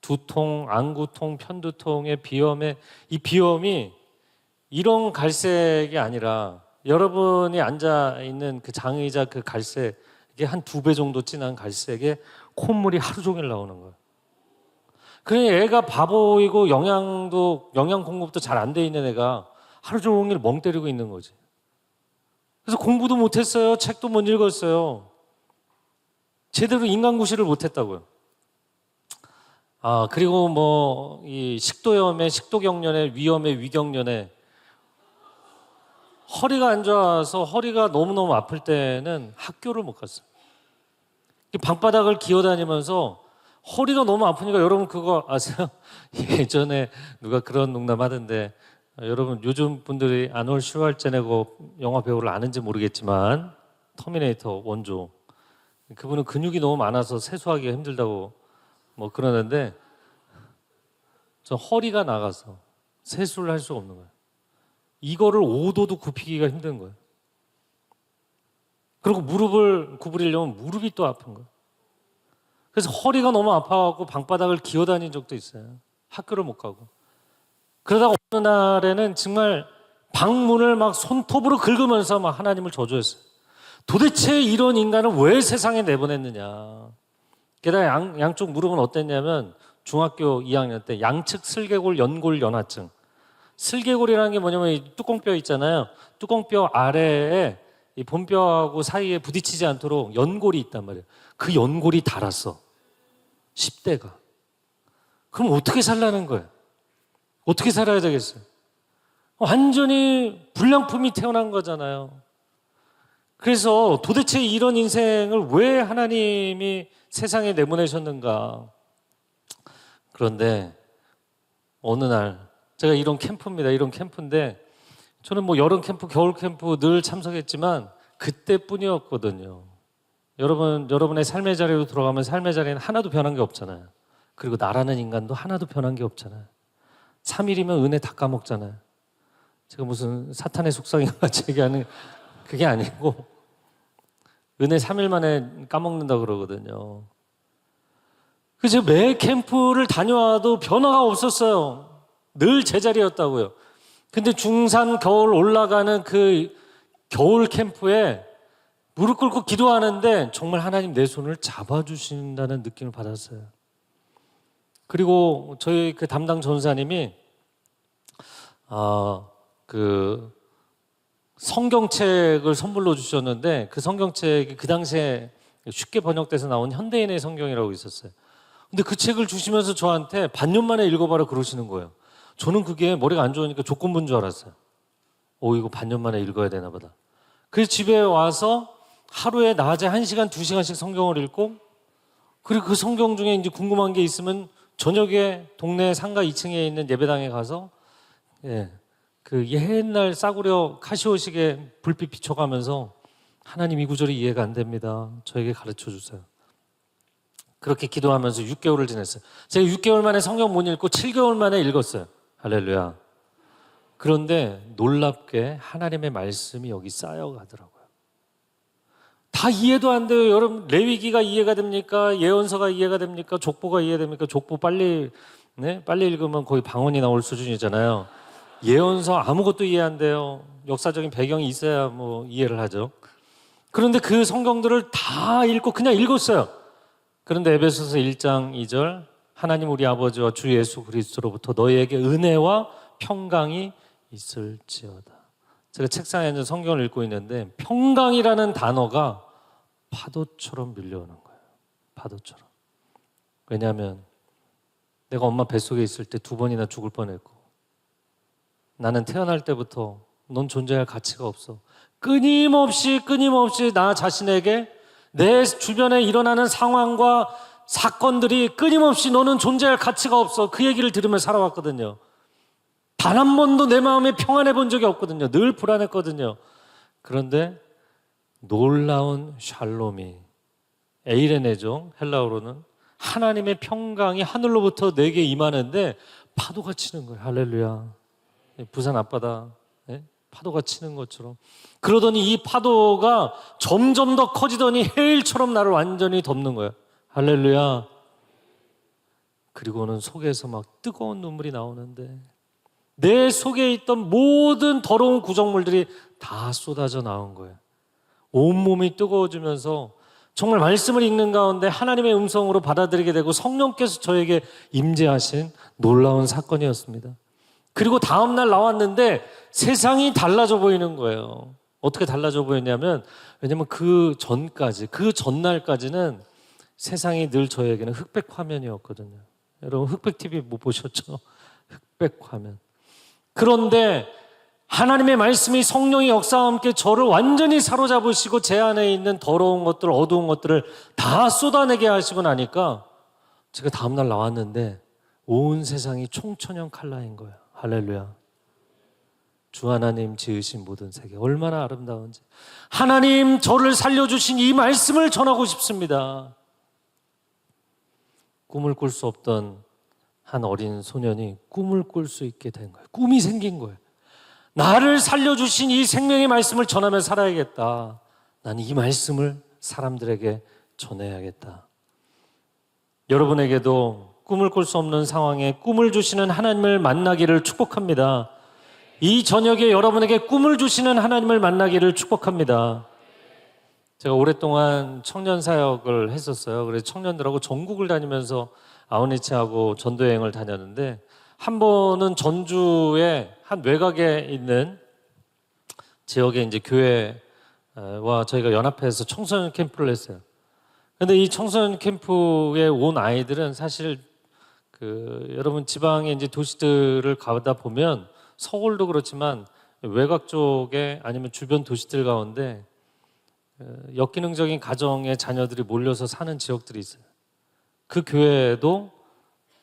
두통, 안구통, 편두통에 비염에, 이 비염이 이런 갈색이 아니라 여러분이 앉아있는 그 장의자 그 갈색, 이게 한 2배 정도 진한 갈색에 콧물이 하루 종일 나오는 거예요. 그러니 애가 바보이고 영양 공급도 잘 안 돼 있는 애가 하루 종일 멍 때리고 있는 거지. 그래서 공부도 못했어요. 책도 못 읽었어요. 제대로 인간구실을 못했다고요. 그리고 이 식도염에, 식도경련에, 위염에, 위경련에 허리가 안 좋아서 허리가 너무너무 아플 때는 학교를 못 갔어요. 방바닥을 기어다니면서 허리가 너무 아프니까, 여러분 그거 아세요? 예전에 누가 그런 농담 하던데, 여러분 요즘 분들이 아놀드 슈왈제네거 영화 배우를 아는지 모르겠지만 터미네이터 원조, 그분은 근육이 너무 많아서 세수하기가 힘들다고 그러는데, 저 허리가 나가서 세수를 할 수가 없는 거예요. 이거를 5도도 굽히기가 힘든 거예요. 그리고 무릎을 구부리려면 무릎이 또 아픈 거예요. 그래서 허리가 너무 아파갖고 방바닥을 기어다닌 적도 있어요. 학교를 못 가고. 그러다가 어느 날에는 정말 방문을 막 손톱으로 긁으면서 막 하나님을 저주했어요. 도대체 이런 인간을 왜 세상에 내보냈느냐. 게다가 양쪽 무릎은 어땠냐면, 중학교 2학년 때 양측 슬개골 연골 연화증. 슬개골이라는 게 뭐냐면 이 뚜껑뼈 있잖아요. 뚜껑뼈 아래에 이 본뼈하고 사이에 부딪히지 않도록 연골이 있단 말이에요. 그 연골이 닳았어. 10대가. 그럼 어떻게 살라는 거예요? 어떻게 살아야 되겠어요? 완전히 불량품이 태어난 거잖아요. 그래서 도대체 이런 인생을 왜 하나님이 세상에 내보내셨는가? 그런데 어느 날, 제가 이런 캠프입니다. 이런 캠프인데, 저는 여름 캠프, 겨울 캠프 늘 참석했지만 그때뿐이었거든요. 여러분의 삶의 자리로 들어가면 삶의 자리는 하나도 변한 게 없잖아요. 그리고 나라는 인간도 하나도 변한 게 없잖아요. 3일이면 은혜 다 까먹잖아요. 제가 무슨 사탄의 속성인 것 같이 얘기하는 그게 아니고, 은혜 3일 만에 까먹는다 그러거든요. 그래서 매 캠프를 다녀와도 변화가 없었어요. 늘 제자리였다고요. 근데 중3 겨울 올라가는 그 겨울 캠프에 무릎 꿇고 기도하는데 정말 하나님 내 손을 잡아주신다는 느낌을 받았어요. 그리고 저희 그 담당 전사님이 그 성경책을 선물로 주셨는데, 그 성경책이 그 당시에 쉽게 번역돼서 나온 현대인의 성경이라고 있었어요. 근데 그 책을 주시면서 저한테 반년 만에 읽어봐라 그러시는 거예요. 저는 그게 머리가 안 좋으니까 조건부인 줄 알았어요. 이거 반년 만에 읽어야 되나 보다. 그래서 집에 와서 하루에 낮에 1시간, 2시간씩 성경을 읽고, 그리고 그 성경 중에 이제 궁금한 게 있으면 저녁에 동네 상가 2층에 있는 예배당에 가서 그 옛날 싸구려 카시오식에 불빛 비춰가면서, 하나님 이 구절이 이해가 안 됩니다. 저에게 가르쳐 주세요. 그렇게 기도하면서 6개월을 지냈어요. 제가 6개월 만에 성경 못 읽고 7개월 만에 읽었어요. 할렐루야. 그런데 놀랍게 하나님의 말씀이 여기 쌓여가더라고요. 다 이해도 안 돼요. 여러분, 레위기가 이해가 됩니까? 예언서가 이해가 됩니까? 족보가 이해됩니까? 족보 빨리 읽으면 거의 방언이 나올 수준이잖아요. 예언서 아무것도 이해 안 돼요. 역사적인 배경이 있어야 이해를 하죠. 그런데 그 성경들을 다 읽고 그냥 읽었어요. 그런데 에베소서 1장 2절, 하나님 우리 아버지와 주 예수 그리스도로부터 너희에게 은혜와 평강이 있을지어다. 제가 책상에 앉아 성경을 읽고 있는데 평강이라는 단어가 파도처럼 밀려오는 거예요. 파도처럼. 왜냐하면 내가 엄마 뱃속에 있을 때 2번이나 죽을 뻔했고, 나는 태어날 때부터 넌 존재할 가치가 없어. 끊임없이 나 자신에게 내 주변에 일어나는 상황과 사건들이 끊임없이 너는 존재할 가치가 없어. 그 얘기를 들으며 살아왔거든요. 단 한 번도 내 마음에 평안해 본 적이 없거든요. 늘 불안했거든요. 그런데 놀라운 샬롬이, 에이레네죠. 헬라어로는 하나님의 평강이 하늘로부터 내게 임하는데 파도가 치는 거예요. 할렐루야. 부산 앞바다 파도가 치는 것처럼. 그러더니 이 파도가 점점 더 커지더니 해일처럼 나를 완전히 덮는 거예요. 할렐루야. 그리고는 속에서 막 뜨거운 눈물이 나오는데 내 속에 있던 모든 더러운 구정물들이 다 쏟아져 나온 거예요. 온몸이 뜨거워지면서 정말 말씀을 읽는 가운데 하나님의 음성으로 받아들이게 되고 성령께서 저에게 임재하신 놀라운 사건이었습니다. 그리고 다음날 나왔는데 세상이 달라져 보이는 거예요. 어떻게 달라져 보였냐면, 왜냐면 그 전날까지는 세상이 늘 저에게는 흑백 화면이었거든요. 여러분 흑백 TV 못 보셨죠? 흑백 화면. 그런데 하나님의 말씀이 성령의 역사와 함께 저를 완전히 사로잡으시고 제 안에 있는 더러운 것들, 어두운 것들을 다 쏟아내게 하시고 나니까 제가 다음날 나왔는데 온 세상이 총천연 컬러인 거예요. 할렐루야. 주 하나님 지으신 모든 세계 얼마나 아름다운지. 하나님 저를 살려주신 이 말씀을 전하고 싶습니다. 꿈을 꿀 수 없던 한 어린 소년이 꿈을 꿀 수 있게 된 거예요. 꿈이 생긴 거예요. 나를 살려주신 이 생명의 말씀을 전하며 살아야겠다. 나는 이 말씀을 사람들에게 전해야겠다. 여러분에게도 꿈을 꿀 수 없는 상황에 꿈을 주시는 하나님을 만나기를 축복합니다. 이 저녁에 여러분에게 꿈을 주시는 하나님을 만나기를 축복합니다. 제가 오랫동안 청년 사역을 했었어요. 그래서 청년들하고 전국을 다니면서 아우니치하고 전도여행을 다녔는데, 한 번은 전주의 한 외곽에 있는 지역의 이제 교회와 저희가 연합해서 청소년 캠프를 했어요. 근데 이 청소년 캠프에 온 아이들은 사실 여러분 지방의 이제 도시들을 가다 보면 서울도 그렇지만 외곽 쪽에 아니면 주변 도시들 가운데 역기능적인 가정의 자녀들이 몰려서 사는 지역들이 있어요. 그 교회도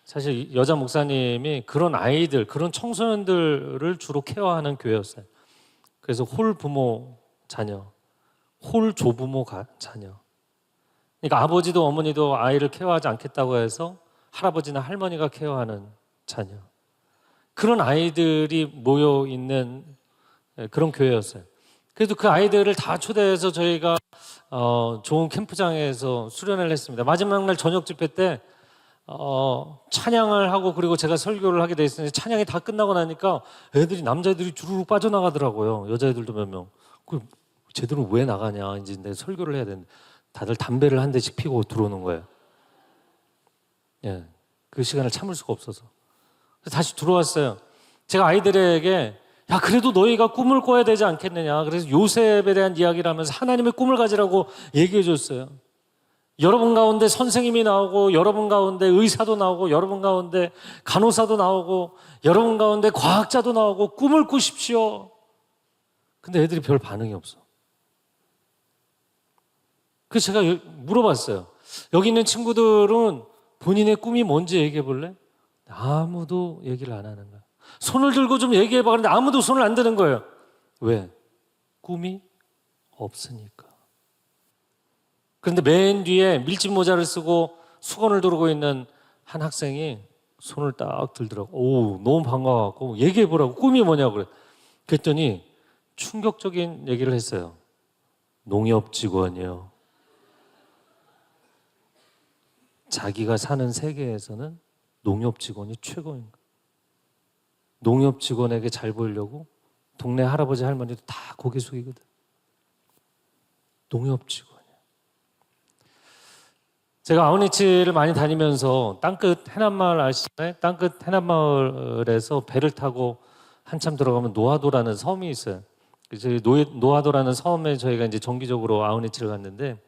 사실 여자 목사님이 그런 아이들, 그런 청소년들을 주로 케어하는 교회였어요. 그래서 홀 부모 자녀, 홀 조부모 자녀. 그러니까 아버지도 어머니도 아이를 케어하지 않겠다고 해서 할아버지나 할머니가 케어하는 자녀. 그런 아이들이 모여 있는 그런 교회였어요. 그래도 그 아이들을 다 초대해서 저희가 좋은 캠프장에서 수련을 했습니다. 마지막 날 저녁 집회 때 찬양을 하고 그리고 제가 설교를 하게 돼 있었는데, 찬양이 다 끝나고 나니까 남자애들이 주르륵 빠져나가더라고요. 여자애들도 몇 명. 쟤들은 왜 나가냐, 이제 내 설교를 해야 되는데 다들 담배를 한 대씩 피고 들어오는 거예요. 예, 그 시간을 참을 수가 없어서 그래서 다시 들어왔어요. 제가 아이들에게 야, 그래도 너희가 꿈을 꿔야 되지 않겠느냐. 그래서 요셉에 대한 이야기를 하면서 하나님의 꿈을 가지라고 얘기해 줬어요. 여러분 가운데 선생님이 나오고, 여러분 가운데 의사도 나오고, 여러분 가운데 간호사도 나오고, 여러분 가운데 과학자도 나오고, 꿈을 꾸십시오. 근데 애들이 별 반응이 없어. 그래서 제가 물어봤어요. 여기 있는 친구들은 본인의 꿈이 뭔지 얘기해 볼래? 아무도 얘기를 안 하는 거야. 손을 들고 좀 얘기해 봐. 그런데 아무도 손을 안 드는 거예요. 왜? 꿈이 없으니까. 그런데 맨 뒤에 밀짚 모자를 쓰고 수건을 두르고 있는 한 학생이 손을 딱 들더라고. 오, 너무 반가워갖고 얘기해 보라고. 꿈이 뭐냐고 그래. 그랬더니 충격적인 얘기를 했어요. 농협 직원이요. 자기가 사는 세계에서는 농협 직원이 최고인 거예요. 농협 직원에게 잘 보이려고 동네 할아버지 할머니도 다 고개 숙이거든. 농협 직원이야. 제가 아우니치를 많이 다니면서 땅끝 해남마을 아시나요? 땅끝 해남마을에서 배를 타고 한참 들어가면 노하도라는 섬이 있어요. 노하도라는 섬에 저희가 이제 정기적으로 아우니치를 갔는데,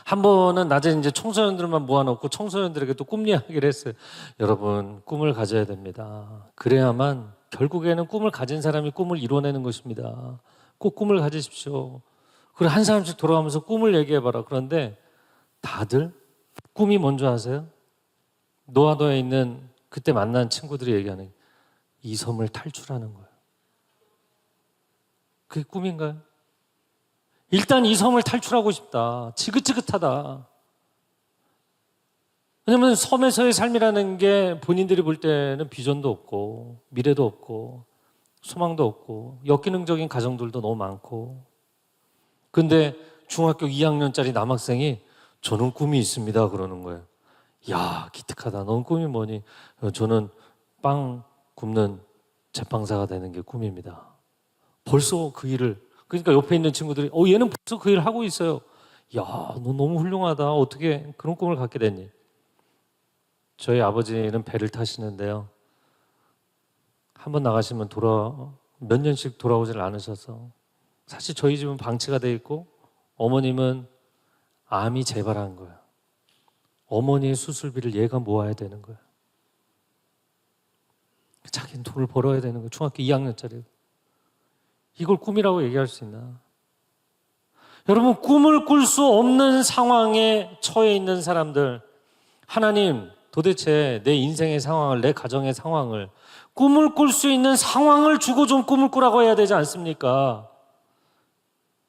한 번은 낮에 이제 청소년들만 모아놓고 청소년들에게 또 꿈 이야기를 했어요. 여러분, 꿈을 가져야 됩니다. 그래야만 결국에는 꿈을 가진 사람이 꿈을 이뤄내는 것입니다. 꼭 꿈을 가지십시오. 그리고 한 사람씩 돌아가면서 꿈을 얘기해봐라. 그런데 다들 꿈이 뭔지 아세요? 노아도에 있는 그때 만난 친구들이 얘기하는 이 섬을 탈출하는 거예요. 그게 꿈인가요? 일단 이 섬을 탈출하고 싶다. 지긋지긋하다. 왜냐하면 섬에서의 삶이라는 게 본인들이 볼 때는 비전도 없고 미래도 없고 소망도 없고 역기능적인 가정들도 너무 많고, 근데 중학교 2학년짜리 남학생이 저는 꿈이 있습니다 그러는 거예요. 야, 기특하다. 넌 꿈이 뭐니? 저는 빵 굽는 제빵사가 되는 게 꿈입니다. 벌써 그 일을, 그러니까 옆에 있는 친구들이 얘는 벌써 그 일을 하고 있어요. 야, 너 너무 훌륭하다. 어떻게 그런 꿈을 갖게 됐니? 저희 아버지는 배를 타시는데요, 한번 나가시면 몇 년씩 돌아오질 않으셔서, 사실 저희 집은 방치가 돼 있고 어머님은 암이 재발한 거예요. 어머니의 수술비를 얘가 모아야 되는 거예요. 자기는 돈을 벌어야 되는 거예요. 중학교 2학년짜리. 이걸 꿈이라고 얘기할 수 있나? 여러분, 꿈을 꿀 수 없는 상황에 처해 있는 사람들, 하나님 도대체 내 인생의 상황을, 내 가정의 상황을, 꿈을 꿀 수 있는 상황을 주고 좀 꿈을 꾸라고 해야 되지 않습니까?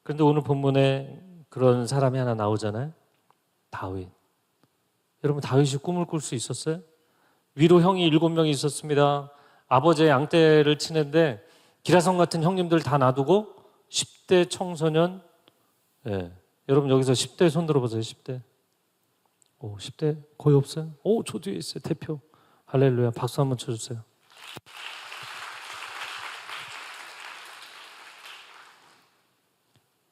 그런데 오늘 본문에 그런 사람이 하나 나오잖아요. 다윗. 여러분, 다윗이 꿈을 꿀 수 있었어요? 위로 형이 7명이 있었습니다. 아버지의 양떼를 치는데 기라성 같은 형님들 다 놔두고 10대 청소년, 여러분 여기서 10대 손 들어보세요. 10대. 10대 거의 없어요? 저 뒤에 있어요. 대표. 할렐루야. 박수 한번 쳐주세요.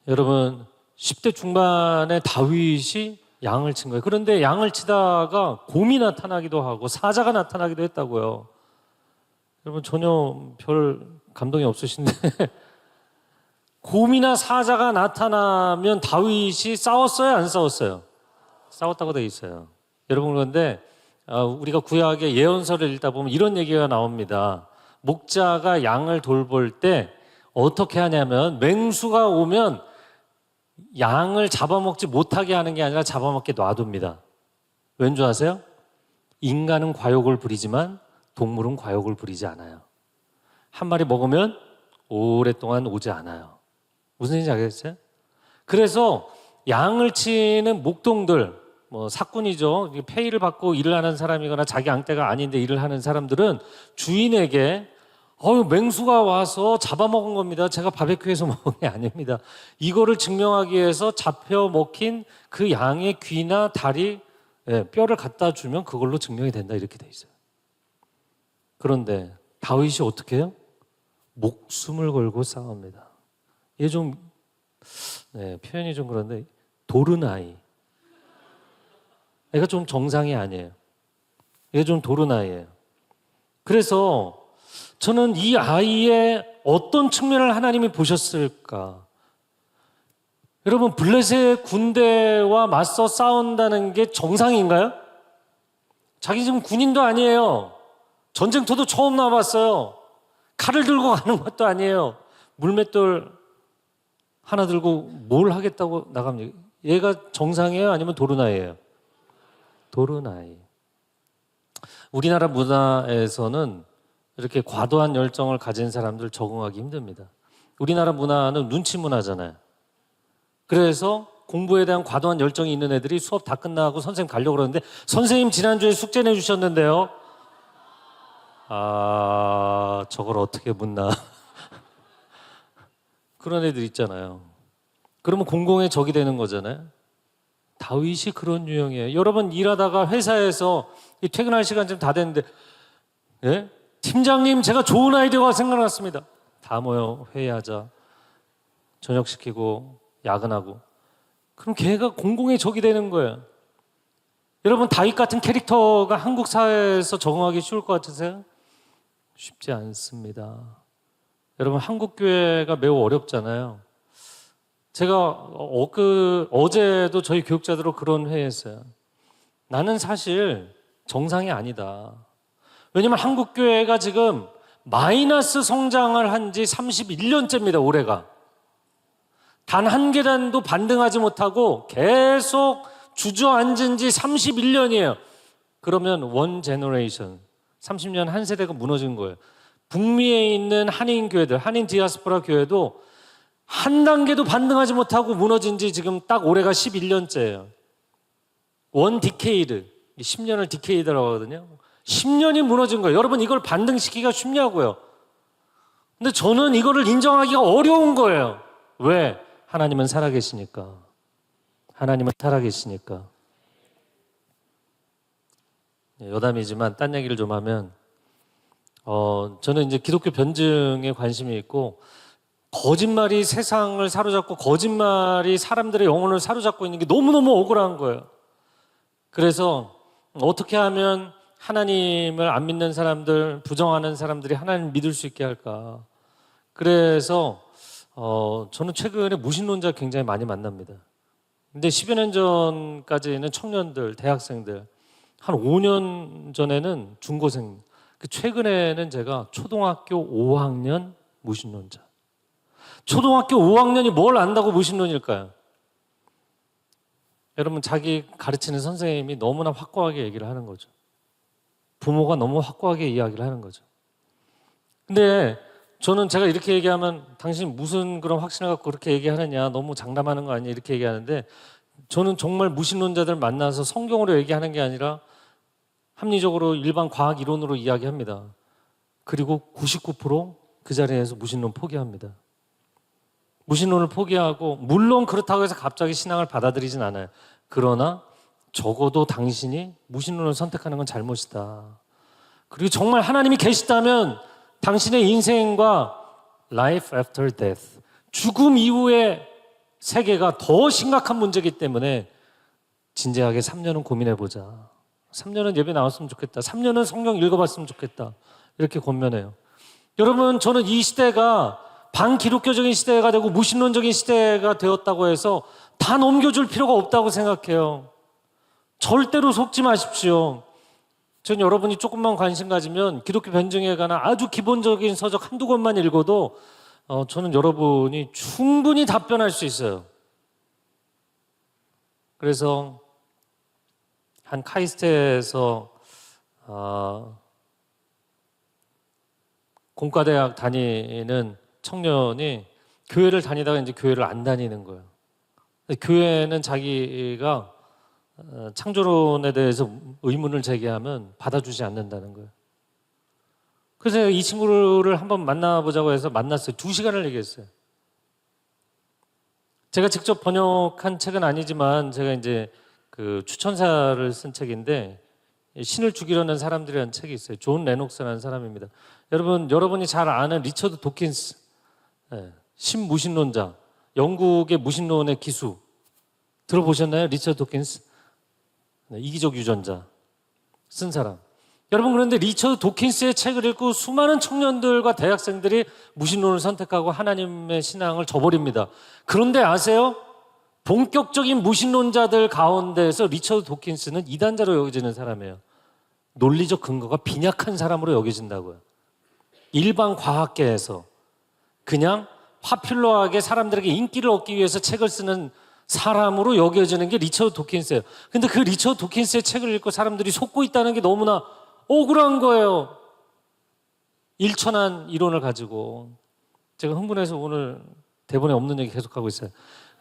여러분, 10대 중반에 다윗이 양을 친 거예요. 그런데 양을 치다가 곰이 나타나기도 하고 사자가 나타나기도 했다고요. 여러분, 전혀 별 감동이 없으신데 곰이나 사자가 나타나면 다윗이 싸웠어요? 안 싸웠어요? 싸웠다고 돼 있어요. 여러분, 그런데 우리가 구약의 예언서를 읽다 보면 이런 얘기가 나옵니다. 목자가 양을 돌볼 때 어떻게 하냐면 맹수가 오면 양을 잡아먹지 못하게 하는 게 아니라 잡아먹게 놔둡니다. 왠 줄 아세요? 인간은 과욕을 부리지만 동물은 과욕을 부리지 않아요. 한 마리 먹으면 오랫동안 오지 않아요. 무슨 얘기인지 알겠어요? 그래서 양을 치는 목동들, 사꾼이죠. 페이를 받고 일을 하는 사람이거나 자기 양떼가 아닌데 일을 하는 사람들은 주인에게 맹수가 와서 잡아먹은 겁니다. 제가 바베큐에서 먹은 게 아닙니다. 이거를 증명하기 위해서 잡혀 먹힌 그 양의 귀나 다리, 뼈를 갖다 주면 그걸로 증명이 된다, 이렇게 돼 있어요. 그런데 다윗이 어떻게 해요? 목숨을 걸고 싸웁니다. 이게 좀 표현이 좀 그런데 도르나이. 얘가 좀 정상이 아니에요. 얘가 좀 도르나이예요. 그래서 저는 이 아이의 어떤 측면을 하나님이 보셨을까? 여러분, 블레셋 군대와 맞서 싸운다는 게 정상인가요? 자기 지금 군인도 아니에요. 전쟁터도 처음 나와봤어요. 칼을 들고 가는 것도 아니에요. 물맷돌 하나 들고 뭘 하겠다고 나갑니까? 얘가 정상이에요? 아니면 도르나이예요? 도르나이. 우리나라 문화에서는 이렇게 과도한 열정을 가진 사람들 적응하기 힘듭니다. 우리나라 문화는 눈치 문화잖아요. 그래서 공부에 대한 과도한 열정이 있는 애들이 수업 다 끝나고 선생님 가려고 그러는데, 선생님 지난주에 숙제 내주셨는데요. 저걸 어떻게 묻나. 그런 애들 있잖아요. 그러면 공공의 적이 되는 거잖아요. 다윗이 그런 유형이에요. 여러분, 일하다가 회사에서 퇴근할 시간 좀 다 됐는데, 팀장님, 제가 좋은 아이디어가 생각났습니다. 다 모여 회의하자. 저녁 시키고 야근하고. 그럼 걔가 공공의 적이 되는 거예요. 여러분, 다윗 같은 캐릭터가 한국 사회에서 적응하기 쉬울 것 같으세요? 쉽지 않습니다. 여러분, 한국 교회가 매우 어렵잖아요. 제가 어제도 저희 교육자들로 그런 회의했어요. 나는 사실 정상이 아니다. 왜냐면 한국 교회가 지금 마이너스 성장을 한 지 31년째입니다, 올해가. 단 한 계단도 반등하지 못하고 계속 주저앉은 지 31년이에요. 그러면 원 제너레이션, 30년 한 세대가 무너진 거예요. 북미에 있는 한인 교회들, 한인 디아스포라 교회도 한 단계도 반등하지 못하고 무너진 지 지금 딱 올해가 11년째예요. 원 디케이드, 10년을 디케이드라고 하거든요. 10년이 무너진 거예요. 여러분, 이걸 반등시키기가 쉽냐고요. 근데 저는 이거를 인정하기가 어려운 거예요. 왜? 하나님은 살아계시니까. 하나님은 살아계시니까. 여담이지만 딴 얘기를 좀 하면 저는 이제 기독교 변증에 관심이 있고, 거짓말이 세상을 사로잡고 거짓말이 사람들의 영혼을 사로잡고 있는 게 너무너무 억울한 거예요. 그래서 어떻게 하면 하나님을 안 믿는 사람들, 부정하는 사람들이 하나님을 믿을 수 있게 할까? 그래서 저는 최근에 무신론자 굉장히 많이 만납니다. 근데 10여 년 전까지는 청년들, 대학생들, 한 5년 전에는 중고생, 최근에는 제가 초등학교 5학년 무신론자. 초등학교 5학년이 뭘 안다고 무신론일까요? 여러분, 자기 가르치는 선생님이 너무나 확고하게 얘기를 하는 거죠. 부모가 너무 확고하게 이야기를 하는 거죠. 근데 저는 제가 이렇게 얘기하면 당신 무슨 그런 확신을 갖고 그렇게 얘기하느냐, 너무 장담하는 거 아니야, 이렇게 얘기하는데, 저는 정말 무신론자들 만나서 성경으로 얘기하는 게 아니라 합리적으로 일반 과학 이론으로 이야기합니다. 그리고 99% 그 자리에서 무신론 포기합니다. 무신론을 포기하고, 물론 그렇다고 해서 갑자기 신앙을 받아들이진 않아요. 그러나 적어도 당신이 무신론을 선택하는 건 잘못이다. 그리고 정말 하나님이 계시다면 당신의 인생과 life after death, 죽음 이후의 세계가 더 심각한 문제이기 때문에 진지하게 3년은 고민해보자. 3년은 예배 나왔으면 좋겠다. 3년은 성경 읽어봤으면 좋겠다. 이렇게 권면해요. 여러분, 저는 이 시대가 반기독교적인 시대가 되고 무신론적인 시대가 되었다고 해서 다 넘겨줄 필요가 없다고 생각해요. 절대로 속지 마십시오. 전 여러분이 조금만 관심 가지면 기독교 변증에 관한 아주 기본적인 서적 한두 권만 읽어도 저는 여러분이 충분히 답변할 수 있어요. 그래서 한 카이스트에서 공과대학 다니는 청년이 교회를 다니다가 이제 교회를 안 다니는 거예요. 교회는 자기가 창조론에 대해서 의문을 제기하면 받아주지 않는다는 거예요. 그래서 이 친구를 한번 만나보자고 해서 만났어요. 2시간을 얘기했어요. 제가 직접 번역한 책은 아니지만 제가 이제 그 추천사를 쓴 책인데, 신을 죽이려는 사람들이라는 책이 있어요. 존 레녹스라는 사람입니다. 여러분이 잘 아는 리처드 도킨스, 신무신론자, 영국의 무신론의 기수 들어보셨나요? 리처드 도킨스? 이기적 유전자 쓴 사람. 여러분, 그런데 리처드 도킨스의 책을 읽고 수많은 청년들과 대학생들이 무신론을 선택하고 하나님의 신앙을 저버립니다. 그런데 아세요? 본격적인 무신론자들 가운데서 리처드 도킨스는 이단자로 여겨지는 사람이에요. 논리적 근거가 빈약한 사람으로 여겨진다고요. 일반 과학계에서 그냥 파퓰러하게 사람들에게 인기를 얻기 위해서 책을 쓰는 사람으로 여겨지는 게 리처드 도킨스예요. 근데 그 리처드 도킨스의 책을 읽고 사람들이 속고 있다는 게 너무나 억울한 거예요. 일천한 이론을 가지고. 제가 흥분해서 오늘 대본에 없는 얘기 계속하고 있어요.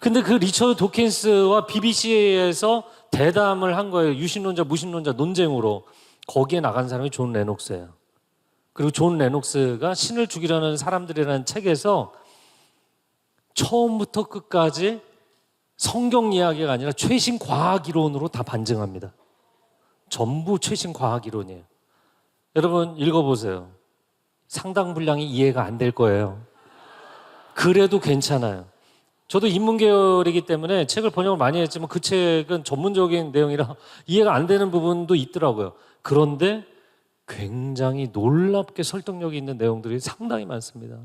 근데 그 리처드 도킨스와 BBC에서 대담을 한 거예요. 유신론자, 무신론자 논쟁으로. 거기에 나간 사람이 존 레녹스예요. 그리고 존 레녹스가 신을 죽이려는 사람들이라는 책에서 처음부터 끝까지 성경 이야기가 아니라 최신 과학 이론으로 다 반증합니다. 전부 최신 과학 이론이에요. 여러분 읽어보세요. 상당 분량이 이해가 안 될 거예요. 그래도 괜찮아요. 저도 인문계열이기 때문에 책을 번역을 많이 했지만 그 책은 전문적인 내용이라 이해가 안 되는 부분도 있더라고요. 그런데 굉장히 놀랍게 설득력이 있는 내용들이 상당히 많습니다.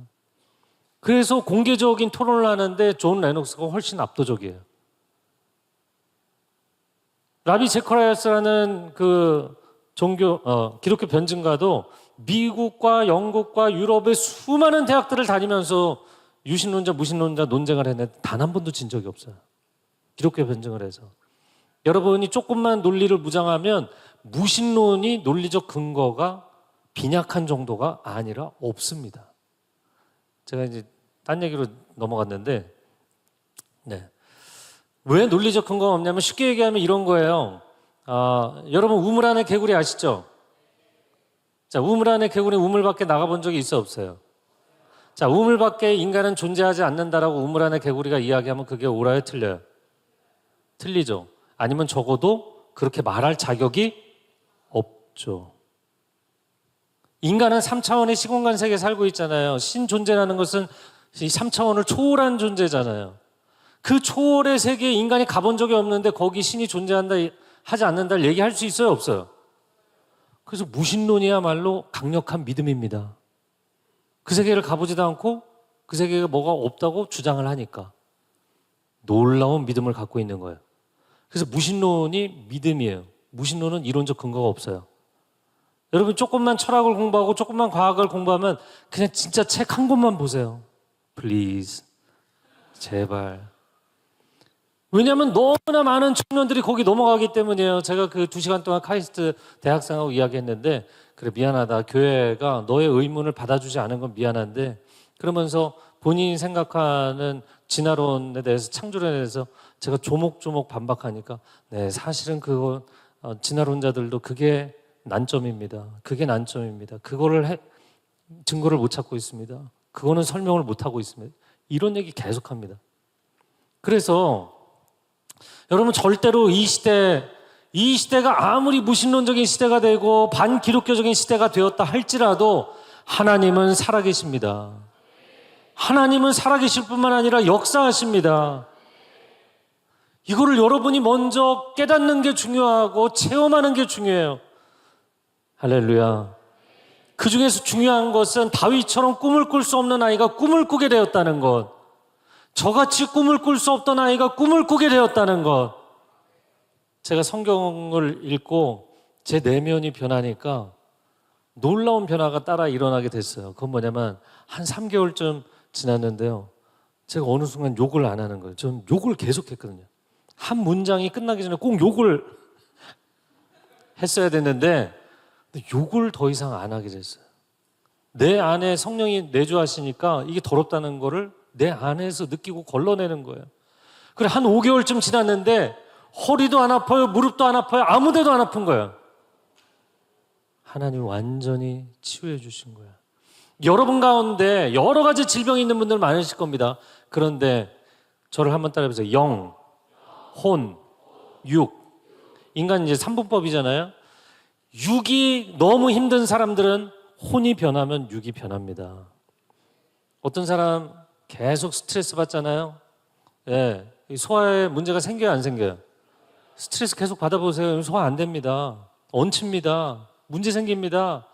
그래서 공개적인 토론을 하는데 존 레녹스가 훨씬 압도적이에요. 라비 제커라이어스라는 그 기독교 변증가도 미국과 영국과 유럽의 수많은 대학들을 다니면서 유신론자, 무신론자 논쟁을 했는데 단 한 번도 진 적이 없어요. 기독교 변증을 해서. 여러분이 조금만 논리를 무장하면 무신론이 논리적 근거가 빈약한 정도가 아니라 없습니다. 제가 이제 딴 얘기로 넘어갔는데, 네. 왜 논리적 근거가 없냐면 쉽게 얘기하면 이런 거예요. 여러분 우물 안에 개구리 아시죠? 자, 우물 안에 개구리 우물 밖에 나가본 적이 있어 없어요? 자, 우물 밖에 인간은 존재하지 않는다라고 우물 안에 개구리가 이야기하면 그게 옳아요, 틀려요? 틀리죠. 아니면 적어도 그렇게 말할 자격이 없죠. 인간은 3차원의 시공간 세계에 살고 있잖아요. 신존재라는 것은 이 3차원을 초월한 존재잖아요. 그 초월의 세계에 인간이 가본 적이 없는데 거기 신이 존재한다 하지 않는다를 얘기할 수 있어요, 없어요? 그래서 무신론이야말로 강력한 믿음입니다. 그 세계를 가보지도 않고 그 세계가 뭐가 없다고 주장을 하니까 놀라운 믿음을 갖고 있는 거예요. 그래서 무신론이 믿음이에요. 무신론은 이론적 근거가 없어요. 여러분 조금만 철학을 공부하고 조금만 과학을 공부하면 그냥 진짜 책 한 권만 보세요. Please. 제발. 왜냐하면 너무나 많은 청년들이 거기 넘어가기 때문이에요. 제가 그 2시간 동안 카이스트 대학생하고 이야기했는데 그래 미안하다. 교회가 너의 의문을 받아주지 않은 건 미안한데 그러면서 본인이 생각하는 진화론에 대해서 창조론에 대해서 제가 조목조목 반박하니까 네 사실은 그거 진화론자들도 그게 난점입니다. 그게 난점입니다. 그거를 증거를 못 찾고 있습니다. 그거는 설명을 못 하고 있습니다. 이런 얘기 계속합니다. 그래서 여러분 절대로 이 시대가 아무리 무신론적인 시대가 되고 반기독교적인 시대가 되었다 할지라도 하나님은 살아계십니다. 하나님은 살아계실 뿐만 아니라 역사하십니다. 이거를 여러분이 먼저 깨닫는 게 중요하고 체험하는 게 중요해요. 할렐루야. 그 중에서 중요한 것은 다윗처럼 꿈을 꿀 수 없는 아이가 꿈을 꾸게 되었다는 것. 저같이 꿈을 꿀 수 없던 아이가 꿈을 꾸게 되었다는 것. 제가 성경을 읽고 제 내면이 변하니까 놀라운 변화가 따라 일어나게 됐어요. 그건 뭐냐면 한 3개월쯤 지났는데요. 제가 어느 순간 욕을 안 하는 거예요. 전 욕을 계속했거든요. 한 문장이 끝나기 전에 꼭 욕을 했어야 됐는데 욕을 더 이상 안 하게 됐어요. 내 안에 성령이 내주하시니까 이게 더럽다는 거를 내 안에서 느끼고 걸러내는 거예요. 그래 한 5개월쯤 지났는데 허리도 안 아파요, 무릎도 안 아파요, 아무 데도 안 아픈 거예요. 하나님이 완전히 치유해 주신 거예요. 여러분 가운데 여러 가지 질병이 있는 분들 많으실 겁니다. 그런데 저를 한번 따라해보세요. 영, 혼, 육. 인간 이제 3분법이잖아요. 육이 너무 힘든 사람들은 혼이 변하면 육이 변합니다. 어떤 사람 계속 스트레스 받잖아요. 예, 소화에 문제가 생겨요, 안 생겨요? 스트레스 계속 받아보세요. 소화 안 됩니다. 얹힙니다. 문제 생깁니다.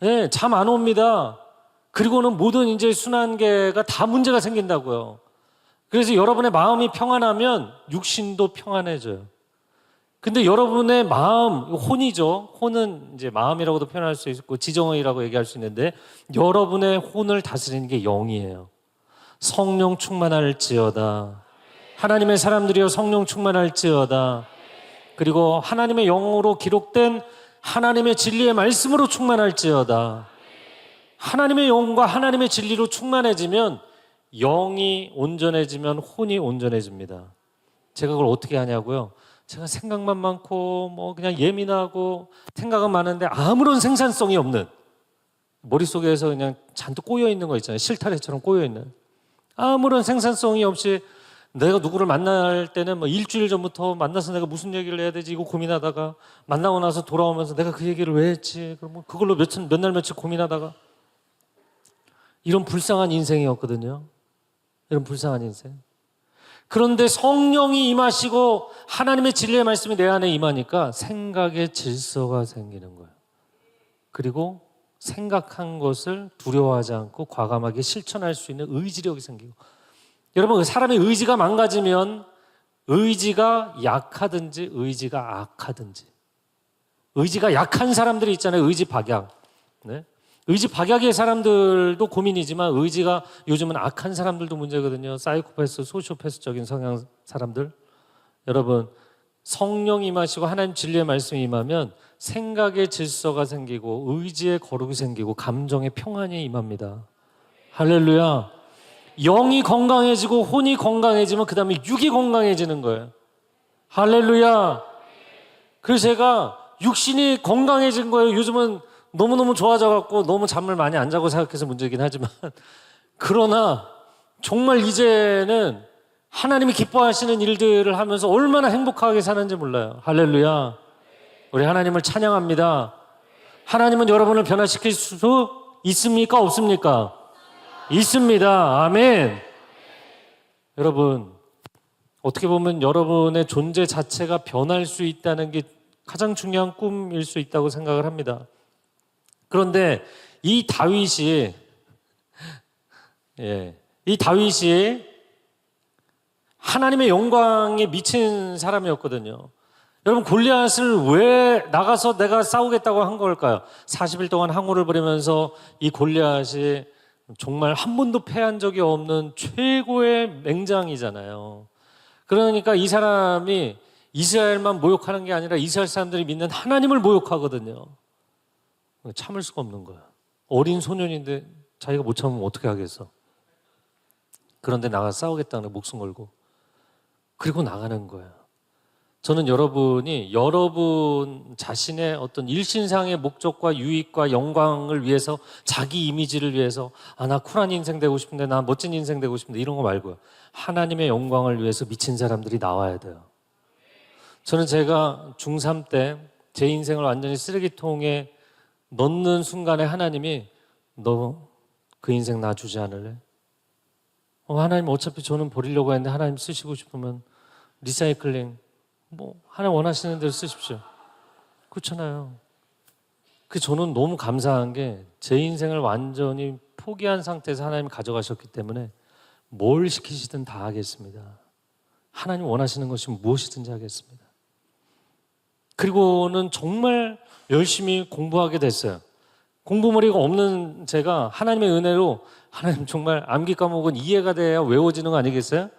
예, 잠 안 옵니다. 그리고는 모든 이제 순환계가 다 문제가 생긴다고요. 그래서 여러분의 마음이 평안하면 육신도 평안해져요. 근데 여러분의 마음, 혼이죠. 혼은 이제 마음이라고도 표현할 수 있고 지정의라고 얘기할 수 있는데 여러분의 혼을 다스리는 게 영이에요. 성령 충만할지어다. 하나님의 사람들이여 성령 충만할지어다. 그리고 하나님의 영으로 기록된 하나님의 진리의 말씀으로 충만할지어다. 하나님의 영과 하나님의 진리로 충만해지면 영이 온전해지면 혼이 온전해집니다. 제가 그걸 어떻게 하냐고요? 제가 생각만 많고 뭐 그냥 예민하고 생각은 많은데 아무런 생산성이 없는 머릿속에서 그냥 잔뜩 꼬여있는 거 있잖아요. 실타래처럼 꼬여있는 아무런 생산성이 없이 내가 누구를 만날 때는 뭐 일주일 전부터 만나서 내가 무슨 얘기를 해야 되지 이거 고민하다가 만나고 나서 돌아오면서 내가 그 얘기를 왜 했지 그럼 그걸로 몇 날 며칠 고민하다가 이런 불쌍한 인생이었거든요. 이런 불쌍한 인생. 그런데 성령이 임하시고 하나님의 진리의 말씀이 내 안에 임하니까 생각의 질서가 생기는 거예요. 그리고 생각한 것을 두려워하지 않고 과감하게 실천할 수 있는 의지력이 생기고 여러분 사람의 의지가 망가지면 의지가 약하든지 의지가 악하든지 의지가 약한 사람들이 있잖아요. 의지 박약. 네? 의지 박약의 사람들도 고민이지만 의지가 요즘은 악한 사람들도 문제거든요. 사이코패스, 소시오패스적인 성향 사람들. 여러분, 성령 임하시고 하나님 진리의 말씀이 임하면 생각의 질서가 생기고 의지의 거룩이 생기고 감정의 평안이 임합니다. 할렐루야. 영이 건강해지고 혼이 건강해지면 그 다음에 육이 건강해지는 거예요. 할렐루야. 그래서 제가 육신이 건강해진 거예요. 요즘은 너무너무 좋아져갖고 너무 잠을 많이 안 자고 생각해서 문제이긴 하지만 그러나 정말 이제는 하나님이 기뻐하시는 일들을 하면서 얼마나 행복하게 사는지 몰라요. 할렐루야. 우리 하나님을 찬양합니다. 하나님은 여러분을 변화시킬 수 있습니까? 없습니까? 있습니다. 아멘. 여러분, 어떻게 보면 여러분의 존재 자체가 변할 수 있다는 게 가장 중요한 꿈일 수 있다고 생각을 합니다. 그런데 이 다윗이 하나님의 영광에 미친 사람이었거든요. 여러분, 골리앗을 왜 나가서 내가 싸우겠다고 한 걸까요? 40일 동안 항우를 벌이면서 이 골리앗이 정말 한 번도 패한 적이 없는 최고의 맹장이잖아요. 그러니까 이 사람이 이스라엘만 모욕하는 게 아니라 이스라엘 사람들이 믿는 하나님을 모욕하거든요. 참을 수가 없는 거야. 어린 소년인데 자기가 못 참으면 어떻게 하겠어. 그런데 나가서 싸우겠다는 목숨 걸고 그리고 나가는 거야. 저는 여러분이 여러분 자신의 어떤 일신상의 목적과 유익과 영광을 위해서 자기 이미지를 위해서 나 쿨한 인생 되고 싶은데 나 멋진 인생 되고 싶은데 이런 거 말고요. 하나님의 영광을 위해서 미친 사람들이 나와야 돼요. 저는 제가 중3 때 제 인생을 완전히 쓰레기통에 넣는 순간에 하나님이 너 그 인생 놔주지 않을래? 하나님 어차피 저는 버리려고 했는데 하나님 쓰시고 싶으면 리사이클링 하나님 원하시는 대로 쓰십시오. 그렇잖아요. 저는 너무 감사한 게 제 인생을 완전히 포기한 상태에서 하나님이 가져가셨기 때문에 뭘 시키시든 다 하겠습니다. 하나님 원하시는 것이 무엇이든지 하겠습니다. 그리고는 정말 열심히 공부하게 됐어요. 공부머리가 없는 제가 하나님의 은혜로 하나님 정말 암기 과목은 이해가 돼야 외워지는 거 아니겠어요?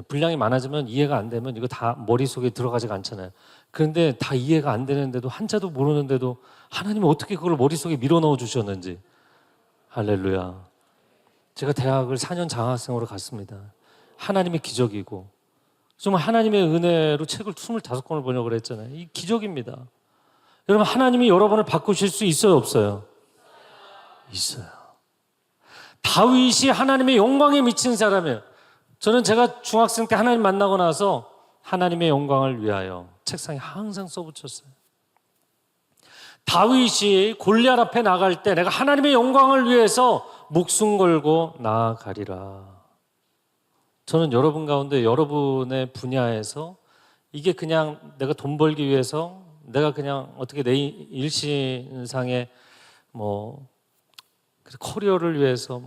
분량이 많아지면 이해가 안 되면 이거 다 머릿속에 들어가지가 않잖아요. 그런데 다 이해가 안 되는데도 한자도 모르는데도 하나님이 어떻게 그걸 머릿속에 밀어넣어 주셨는지. 할렐루야. 제가 대학을 4년 장학생으로 갔습니다. 하나님의 기적이고 정말 하나님의 은혜로 책을 25권을 번역을 했잖아요. 이 기적입니다. 여러분, 하나님이 여러분을 바꾸실 수 있어요, 없어요? 있어요. 다윗이 하나님의 영광에 미친 사람이에요. 저는 제가 중학생 때 하나님 만나고 나서 하나님의 영광을 위하여 책상에 항상 써붙였어요. 다윗이 골리앗 앞에 나갈 때 내가 하나님의 영광을 위해서 목숨 걸고 나아가리라. 저는 여러분 가운데 여러분의 분야에서 이게 그냥 내가 돈 벌기 위해서 내가 그냥 어떻게 내 일신상의 커리어를 위해서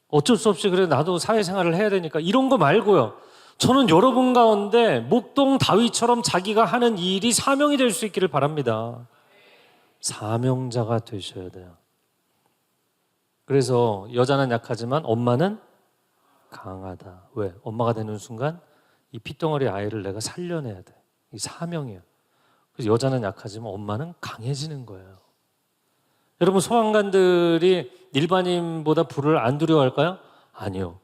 어쩔 수 없이 그래 나도 사회생활을 해야 되니까 이런 거 말고요. 저는 여러분 가운데 목동 다윗처럼 자기가 하는 일이 사명이 될 수 있기를 바랍니다. 사명자가 되셔야 돼요. 그래서 여자는 약하지만 엄마는 강하다. 왜? 엄마가 되는 순간 이 핏덩어리 아이를 내가 살려내야 돼. 이 사명이에요. 그래서 여자는 약하지만 엄마는 강해지는 거예요. 여러분, 소방관들이 일반인보다 불을 안 두려워할까요? 아니요.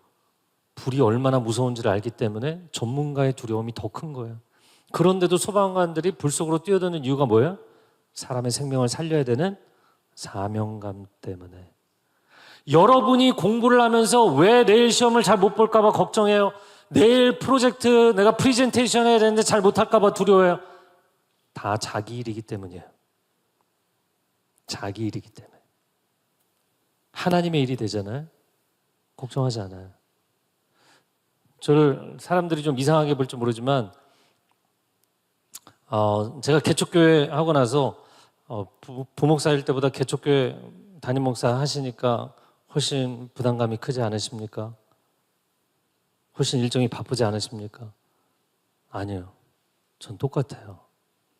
불이 얼마나 무서운지를 알기 때문에 전문가의 두려움이 더 큰 거예요. 그런데도 소방관들이 불 속으로 뛰어드는 이유가 뭐예요? 사람의 생명을 살려야 되는 사명감 때문에. 여러분이 공부를 하면서 왜 내일 시험을 잘 못 볼까 봐 걱정해요? 내일 프로젝트 내가 프리젠테이션 해야 되는데 잘 못할까 봐 두려워해요? 다 자기 일이기 때문이에요. 자기 일이기 때문에. 하나님의 일이 되잖아요. 걱정하지 않아요. 저를 사람들이 좀 이상하게 볼지 모르지만 제가 개척교회 하고 나서 부목사일 때보다 개척교회 담임 목사 하시니까 훨씬 부담감이 크지 않으십니까? 훨씬 일정이 바쁘지 않으십니까? 아니요. 전 똑같아요.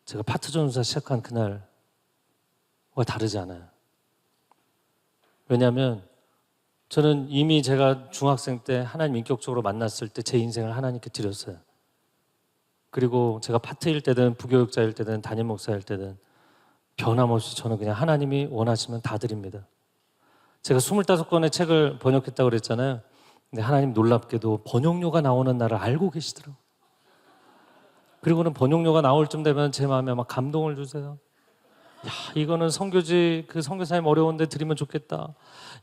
제가 파트 전도사 시작한 그날과 다르지 않아요. 왜냐하면 저는 이미 제가 중학생 때 하나님 인격적으로 만났을 때 제 인생을 하나님께 드렸어요. 그리고 제가 파트일 때든 부교육자일 때든 담임 목사일 때든 변함없이 저는 그냥 하나님이 원하시면 다 드립니다. 제가 25권의 책을 번역했다고 그랬잖아요. 근데 하나님 놀랍게도 번역료가 나오는 날을 알고 계시더라고요. 그리고는 번역료가 나올 쯤 되면 제 마음에 막 감동을 주세요. 야, 이거는 선교지 그 선교사님 어려운데 드리면 좋겠다.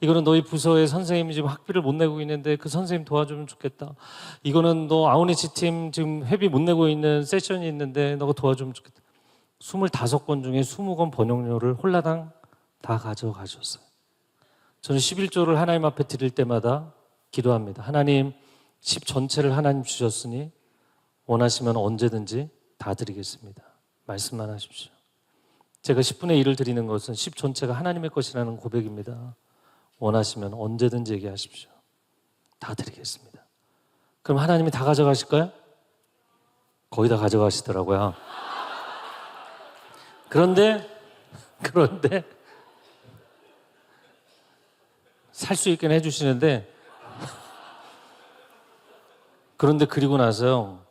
이거는 너희 부서의 선생님이 지금 학비를 못 내고 있는데 그 선생님 도와주면 좋겠다. 이거는 너 아우니치 팀 지금 회비 못 내고 있는 세션이 있는데 너가 도와주면 좋겠다. 25권 중에 20권 번역료를 홀라당 다 가져가셨어요. 저는 11조를 하나님 앞에 드릴 때마다 기도합니다. 하나님 10 전체를 하나님 주셨으니 원하시면 언제든지 다 드리겠습니다. 말씀만 하십시오. 제가 10분의 1을 드리는 것은 10 전체가 하나님의 것이라는 고백입니다. 원하시면 언제든지 얘기하십시오. 다 드리겠습니다. 그럼 하나님이 다 가져가실까요? 거의 다 가져가시더라고요. 그런데 살 수 있게 해주시는데 그런데 그리고 나서요.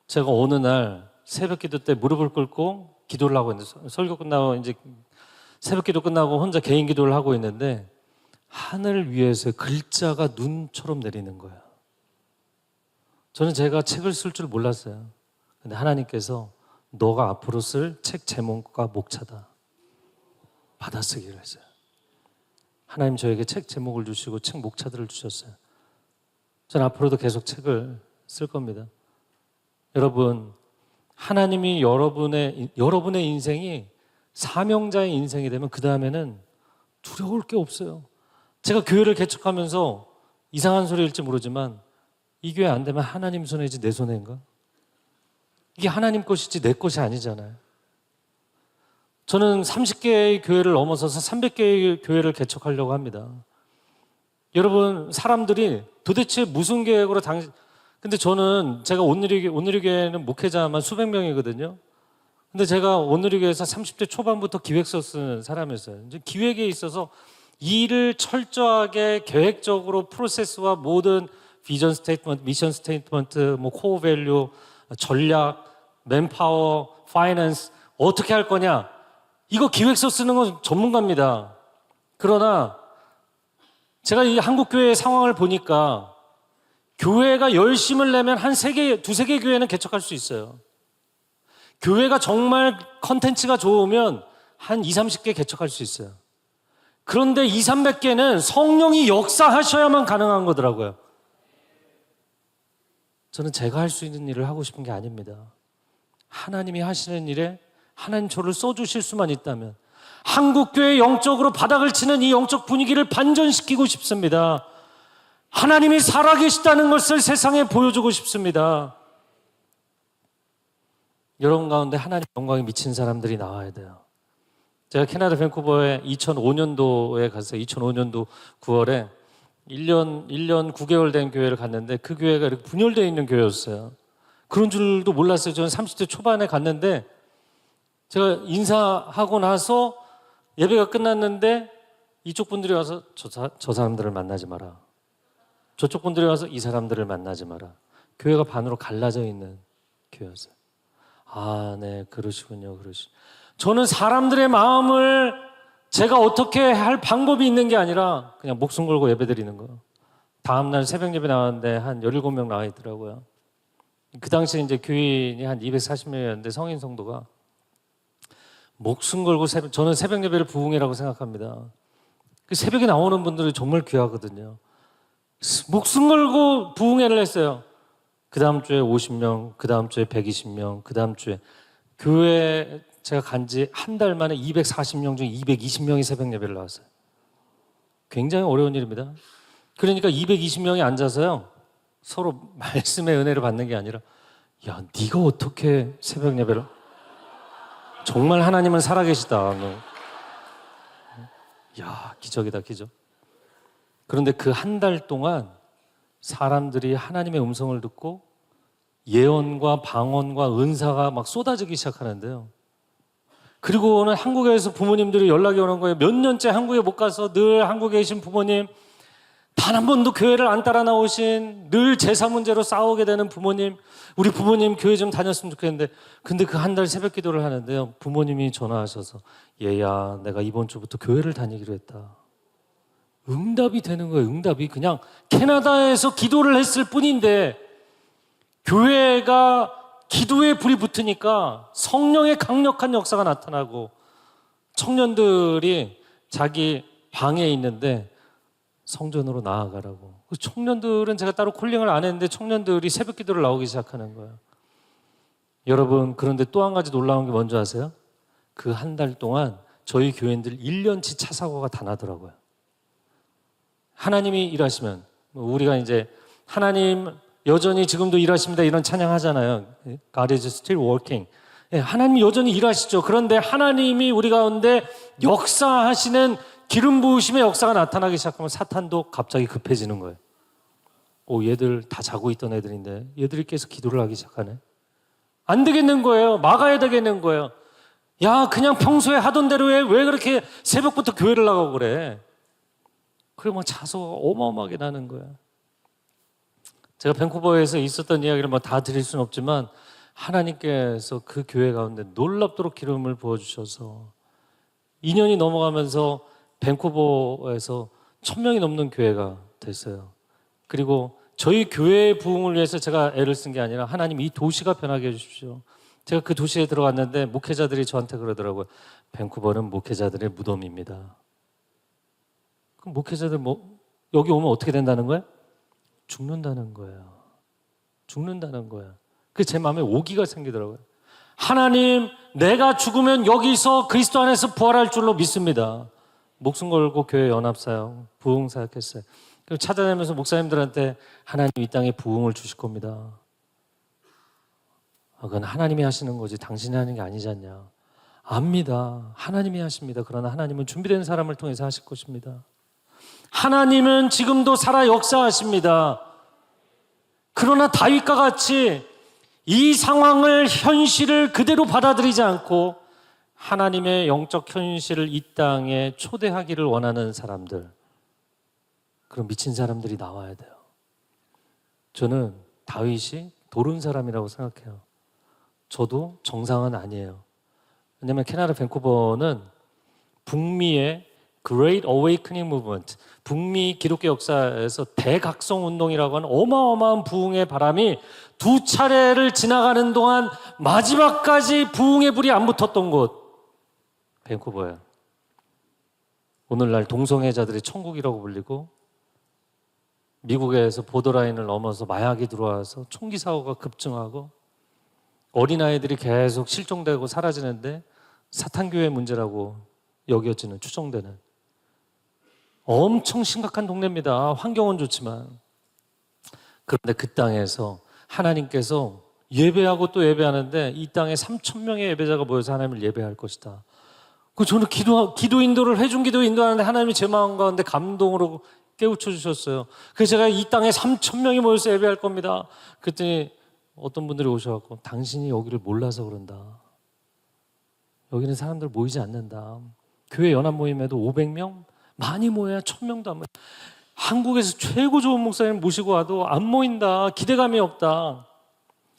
제가 어느 날 새벽 기도 때 무릎을 꿇고 기도를 하고 있는데 설교 끝나고 이제 새벽 기도 끝나고 혼자 개인 기도를 하고 있는데 하늘 위에서 글자가 눈처럼 내리는 거예요. 저는 제가 책을 쓸 줄 몰랐어요. 근데 하나님께서 너가 앞으로 쓸 책 제목과 목차다. 받아쓰기를 했어요. 하나님 저에게 책 제목을 주시고 책 목차들을 주셨어요. 저는 앞으로도 계속 책을 쓸 겁니다. 여러분, 하나님이 여러분의 인생이 사명자의 인생이 되면 그 다음에는 두려울 게 없어요. 제가 교회를 개척하면서 이상한 소리일지 모르지만 이 교회 안 되면 하나님 손해지 내 손해인가? 이게 하나님 것이지 내 것이 아니잖아요. 저는 30개의 교회를 넘어서서 300개의 교회를 개척하려고 합니다. 여러분, 사람들이 도대체 무슨 계획으로 근데 저는 제가 온누리교회는 목회자만 수백 명이거든요. 근데 제가 온누리교회에서 30대 초반부터 기획서 쓰는 사람이었어요. 이제 기획에 있어서 일을 철저하게 계획적으로 프로세스와 모든 비전 스테이트먼트, 미션 스테이트먼트, 뭐 코어 밸류, 전략, 맨파워, 파이낸스 어떻게 할 거냐? 이거 기획서 쓰는 건 전문가입니다. 그러나 제가 이 한국교회의 상황을 보니까 교회가 열심을 내면 한 두세 개 교회는 개척할 수 있어요. 교회가 정말 컨텐츠가 좋으면 한 20, 30개 개척할 수 있어요. 그런데 200, 300개는 성령이 역사하셔야만 가능한 거더라고요. 저는 제가 할 수 있는 일을 하고 싶은 게 아닙니다. 하나님이 하시는 일에 하나님 저를 써주실 수만 있다면 한국교회 영적으로 바닥을 치는 이 영적 분위기를 반전시키고 싶습니다. 하나님이 살아계시다는 것을 세상에 보여주고 싶습니다. 여러분 가운데 하나님 영광에 미친 사람들이 나와야 돼요. 제가 캐나다 밴쿠버에 2005년도에 갔어요. 2005년도 9월에 1년 9개월 된 교회를 갔는데 그 교회가 이렇게 분열되어 있는 교회였어요. 그런 줄도 몰랐어요. 저는 30대 초반에 갔는데 제가 인사하고 나서 예배가 끝났는데 이쪽 분들이 와서 저 사람들을 만나지 마라. 저쪽 분들이 와서 이 사람들을 만나지 마라. 교회가 반으로 갈라져 있는 교회였어요. 아, 네, 그러시군요. 저는 사람들의 마음을 제가 어떻게 할 방법이 있는 게 아니라 그냥 목숨 걸고 예배 드리는 거예요. 다음날 새벽 예배 나왔는데 한 17명 나와 있더라고요. 그 당시에 이제 교인이 한 240명이었는데 성인 성도가 목숨 걸고 저는 새벽 예배를 부흥회라고 생각합니다. 그 새벽에 나오는 분들이 정말 귀하거든요. 목숨 걸고 부흥회를 했어요. 그 다음 주에 50명, 그 다음 주에 120명, 그 다음 주에 교회 제가 간 지 한 달 만에 240명 중 220명이 새벽 예배를 나왔어요. 굉장히 어려운 일입니다. 그러니까 220명이 앉아서요. 서로 말씀의 은혜를 받는 게 아니라 야, 네가 어떻게 새벽 예배를 정말 하나님은 살아계시다. 야, 기적이다, 기적. 그런데 그 한 달 동안 사람들이 하나님의 음성을 듣고 예언과 방언과 은사가 막 쏟아지기 시작하는데요. 그리고는 한국에서 부모님들이 연락이 오는 거예요. 몇 년째 한국에 못 가서 늘 한국에 계신 부모님, 단 한 번도 교회를 안 따라 나오신, 늘 제사 문제로 싸우게 되는 부모님, 우리 부모님 교회 좀 다녔으면 좋겠는데, 근데 그 한 달 새벽 기도를 하는데요, 부모님이 전화하셔서 얘야, 내가 이번 주부터 교회를 다니기로 했다. 응답이 되는 거예요. 응답이. 그냥 캐나다에서 기도를 했을 뿐인데 교회가 기도에 불이 붙으니까 성령의 강력한 역사가 나타나고, 청년들이 자기 방에 있는데 성전으로 나아가라고. 청년들은 제가 따로 콜링을 안 했는데 청년들이 새벽 기도를 나오기 시작하는 거예요. 여러분, 그런데 또 한 가지 놀라운 게 뭔지 아세요? 그 한 달 동안 저희 교인들 1년치 차 사고가 다 나더라고요. 하나님이 일하시면, 우리가 이제 하나님 여전히 지금도 일하십니다 이런 찬양하잖아요. God is still working. 하나님이 여전히 일하시죠. 그런데 하나님이 우리 가운데 역사하시는 기름 부으심의 역사가 나타나기 시작하면 사탄도 갑자기 급해지는 거예요. 얘들 다 자고 있던 애들인데 얘들이 깨서 기도를 하기 시작하네. 안 되겠는 거예요. 막아야 되겠는 거예요. 야, 그냥 평소에 하던 대로 해. 왜 그렇게 새벽부터 교회를 나가고 그래? 그리고 막 자소가 어마어마하게 나는 거야. 제가 밴쿠버에서 있었던 이야기를 다 드릴 수는 없지만 하나님께서 그 교회 가운데 놀랍도록 기름을 부어주셔서 2년이 넘어가면서 밴쿠버에서 1000명이 넘는 교회가 됐어요. 그리고 저희 교회의 부흥을 위해서 제가 애를 쓴 게 아니라 하나님 이 도시가 변하게 해주십시오. 제가 그 도시에 들어갔는데 목회자들이 저한테 그러더라고요. 밴쿠버는 목회자들의 무덤입니다. 그럼 목회자들 여기 오면 어떻게 된다는 거예요? 죽는다는 거예요. 죽는다는 거예요. 그게 제 마음에 오기가 생기더라고요. 하나님, 내가 죽으면 여기서 그리스도 안에서 부활할 줄로 믿습니다. 목숨 걸고 교회 연합사역, 부흥사역했어요. 그리고 찾아다니면서 목사님들한테 하나님 이 땅에 부흥을 주실 겁니다. 그건 하나님이 하시는 거지 당신이 하는 게 아니지 않냐. 압니다. 하나님이 하십니다. 그러나 하나님은 준비된 사람을 통해서 하실 것입니다. 하나님은 지금도 살아 역사하십니다. 그러나 다윗과 같이 이 상황을, 현실을 그대로 받아들이지 않고 하나님의 영적 현실을 이 땅에 초대하기를 원하는 사람들, 그런 미친 사람들이 나와야 돼요. 저는 다윗이 도른 사람이라고 생각해요. 저도 정상은 아니에요. 왜냐하면 캐나다 밴쿠버는 북미의 Great Awakening Movement, 북미 기독교 역사에서 대각성 운동이라고 하는 어마어마한 부흥의 바람이 2차례를 지나가는 동안 마지막까지 부흥의 불이 안 붙었던 곳, 밴쿠버예요. 오늘날 동성애자들의 천국이라고 불리고, 미국에서 보더라인을 넘어서 마약이 들어와서 총기 사고가 급증하고 어린아이들이 계속 실종되고 사라지는데 사탄교회 문제라고 여겨지는, 추정되는 엄청 심각한 동네입니다. 환경은 좋지만. 그런데 그 땅에서 하나님께서 예배하고 또 예배하는데 이 땅에 3,000명의 예배자가 모여서 하나님을 예배할 것이다. 저는 기도 인도를, 회중 기도 인도하는데 하나님이 제 마음 가운데 감동으로 깨우쳐 주셨어요. 그래서 제가 이 땅에 3,000명이 모여서 예배할 겁니다. 그랬더니 어떤 분들이 오셔갖고 당신이 여기를 몰라서 그런다. 여기는 사람들 모이지 않는다. 교회 연합 모임에도 500명? 많이 모여야 1000명도 안 모여. 한국에서 최고 좋은 목사님 모시고 와도 안 모인다. 기대감이 없다.